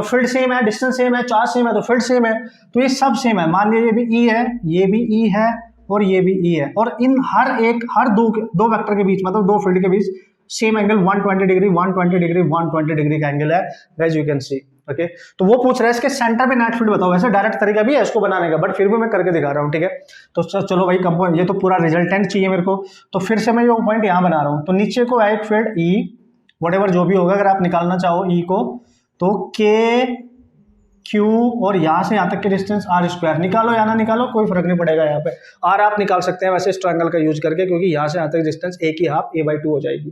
फील्ड सेम है, डिस्टेंस सेम है, चार्ज सेम है तो फील्ड सेम है, तो ये सब सेम है। मान लीजिए ये भी ई है, ये भी ई है और ये भी ई है, और इन हर दो वेक्टर के बीच, मतलब दो फील्ड के बीच same angle 120 degree 120 degree 120 degree का एंगल है, as you can see. Okay, तो वो पूछ रहा है इसके सेंटर पे नेट फील्ड बताओ। वैसे डायरेक्ट तरीका भी है इसको बनाने का, बट फिर भी मैं करके दिखा रहा हूँ, ठीक है। तो चलो भाई, कंपोनेंट, ये तो पूरा रिजल्टेंट चाहिए मेरे को, तो फिर से मैं ये पॉइंट यहाँ बना रहा हूँ। तो नीचे को है एक फील्ड ई, व्हाटएवर जो भी होगा, अगर आप निकालना चाहो ई को, तो के क्यू और यहाँ से यहाँ तक के डिस्टेंस आर स्क्वायर, निकालो या ना निकालो कोई फर्क नहीं पड़ेगा। यहाँ पे आर आप निकाल सकते हैं वैसे इस ट्रायंगल का यूज करके, क्योंकि यहाँ से यहाँ तक डिस्टेंस ए की हाफ a/2 हो जाएगी,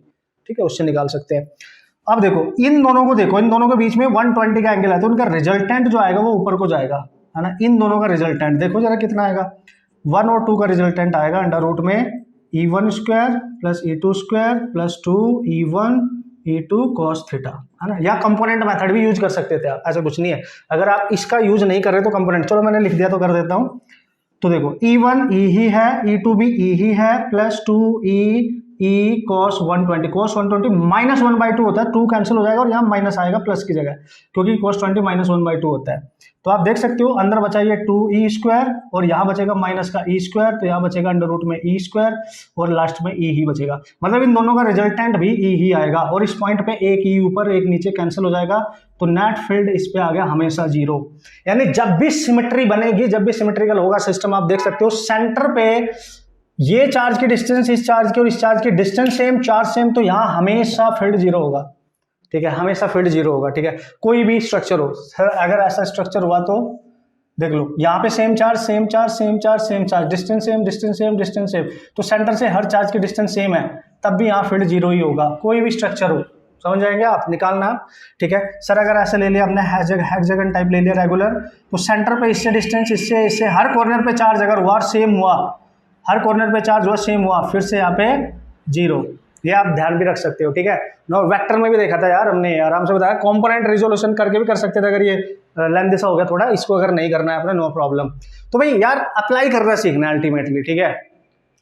ठीक है, उससे निकाल सकते हैं। अब देखो इन दोनों को, देखो इन दोनों के बीच में 120 का एंगल है, तो उनका रिजल्टेंट जो आएगा वो ऊपर को जाएगा, है ना। इन दोनों का रिजल्टेंट देखो जरा कितना आएगा, 1 और 2 का रिजल्टेंट आएगा अंडर रूट में e1 square plus e2 square plus 2e1 e2 cos theta, है ना। या कंपोनेंट मेथड भी यूज कर सकते थे आप, ऐसा कुछ नहीं है। अगर आप इसका यूज नहीं कर रहे तो कंपोनेंट, चलो मैंने लिख दिया तो कर देता हूँ। तो देखो e1 e ही है, e2 भी e ही है, plus 2e cos 120, cos 120 minus 1/2 होता है, 2 कैंसिल हो जाएगा और यहाँ माइनस आएगा प्लस की जगह, क्योंकि cos 20 माइनस 1/2 होता है। तो आप देख सकते हो अंदर बचा ये 2e स्क्वायर और यहाँ बचेगा माइनस का e स्क्वायर, तो यहाँ बचेगा अंडर रूट में e स्क्वायर और लास्ट में e ही बचेगा, मतलब इन दोनों का रिजल्टेंट भी e ही आएगा। और इस पॉइंट पे एक e ऊपर एक नीचे कैंसिल हो जाएगा, तो नेट फील्ड इस पे आ गया हमेशा 0। यानी जब भी सिमेट्री बनेगी, जब भी सिमेट्रिकल होगा सिस्टम, आप देख सकते हो सेंटर पे ये चार्ज की डिस्टेंस इस चार्ज की और इस चार्ज की डिस्टेंस सेम, चार्ज सेम, तो यहाँ हमेशा फील्ड 0 होगा, ठीक है, हमेशा फील्ड 0 होगा, ठीक है। कोई भी स्ट्रक्चर हो सर, अगर ऐसा स्ट्रक्चर हुआ तो देख लो यहाँ पे same charge same charge same charge same charge, distance same distance same distance same, तो सेंटर से हर चार्ज की डिस्टेंस सेम है, तब भी यहाँ फील्ड 0 ही होगा, कोई भी स्ट्रक्चर हो। समझ जाएंगे आप, निकालना, ठीक है। सर अगर ऐसे ले लिया हमने हेक्सागन टाइप ले लिया रेगुलर, तो सेंटर पे इससे डिस्टेंस इससे इससे हर कॉर्नर पे चार्ज अगर हुआ और सेम हुआ, हर कॉर्नर पे चार्ज हुआ सेम हुआ, फिर से यहाँ पे 0, ये आप ध्यान भी रख सकते हो, ठीक है। नो वेक्टर में भी देखा था यार हमने, आराम से बताया, कंपोनेंट रिजोल्यूशन करके भी कर सकते थे, अगर ये लेंथ ऐसा हो गया थोड़ा, इसको अगर नहीं करना है आपने, नो प्रॉब्लम। तो भाई यार अप्लाई करना सीखना है अल्टीमेटली, ठीक है।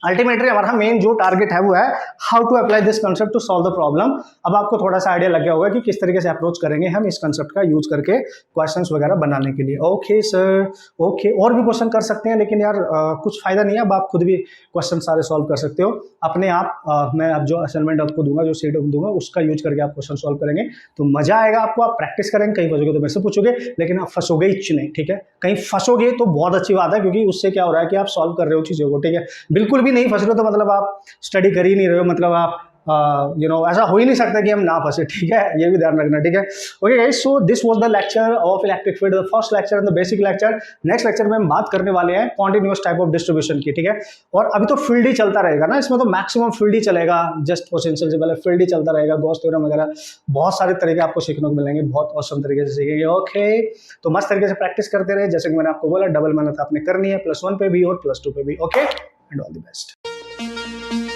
अल्टीमेटली हमारा मेन जो टारगेट है वो है how to apply this concept to solve the problem. अब आपको थोड़ा सा आइडिया लग गया होगा कि किस तरीके से अप्रोच करेंगे हम इस कंसेप्ट का यूज करके क्वेश्चंस वगैरह बनाने के लिए। ओके सर, ओके, और भी क्वेश्चन कर सकते हैं, लेकिन यार कुछ फायदा नहीं है, अब आप खुद भी क्वेश्चन सारे सॉल्व कर सकते हो अपने आप। मैं अब जो असाइनमेंट आपको दूंगा, जो सीट दूंगा, उसका यूज करके आप क्वेश्चन सॉल्व करेंगे तो मजा आएगा आपको, आप प्रैक्टिस करेंगे, कहीं फंसोगे तो मेरे से पूछोगे, लेकिन आप फंसोगे ही नहीं, ठीक है। कहीं फंसोगे तो बहुत अच्छी बात है, क्योंकि उससे क्या हो रहा है कि आप सॉल्व कर रहे हो चीजों को, ठीक है। बिल्कुल भी नहीं फंस रहे हो तो मतलब आप स्टडी कर ही नहीं रहे हो, मतलब आप ऐसा हो ही नहीं सकता कि हम ना फंसे, ठीक है, ये भी ध्यान रखना, ठीक है। Okay guys, so this was the lecture of electric field, the first lecture and the basic lecture. Next lecture में हम बात करने वाले हैं कॉन्टिन्यूअस टाइप ऑफ डिस्ट्रीब्यूशन की, ठीक है। और अभी तो फील्ड ही चलता रहेगा ना, इसमें तो मैक्सिमम फील्ड ही चलेगा, जस्ट पोटेंशियल से पहले फील्ड ही चलता रहेगा, गॉस थ्योरम वगैरह, बहुत सारे तरीके आपको सीखने को मिलेंगे, बहुत औसम तरीके से सीखेंगे। ओके, तो मस्त तरीके से प्रैक्टिस करते रहे, जैसे कि मैंने आपको बोला, डबल मेहनत आपने करनी है, +1 पे भी और +2 पे भी। Okay, and all the best.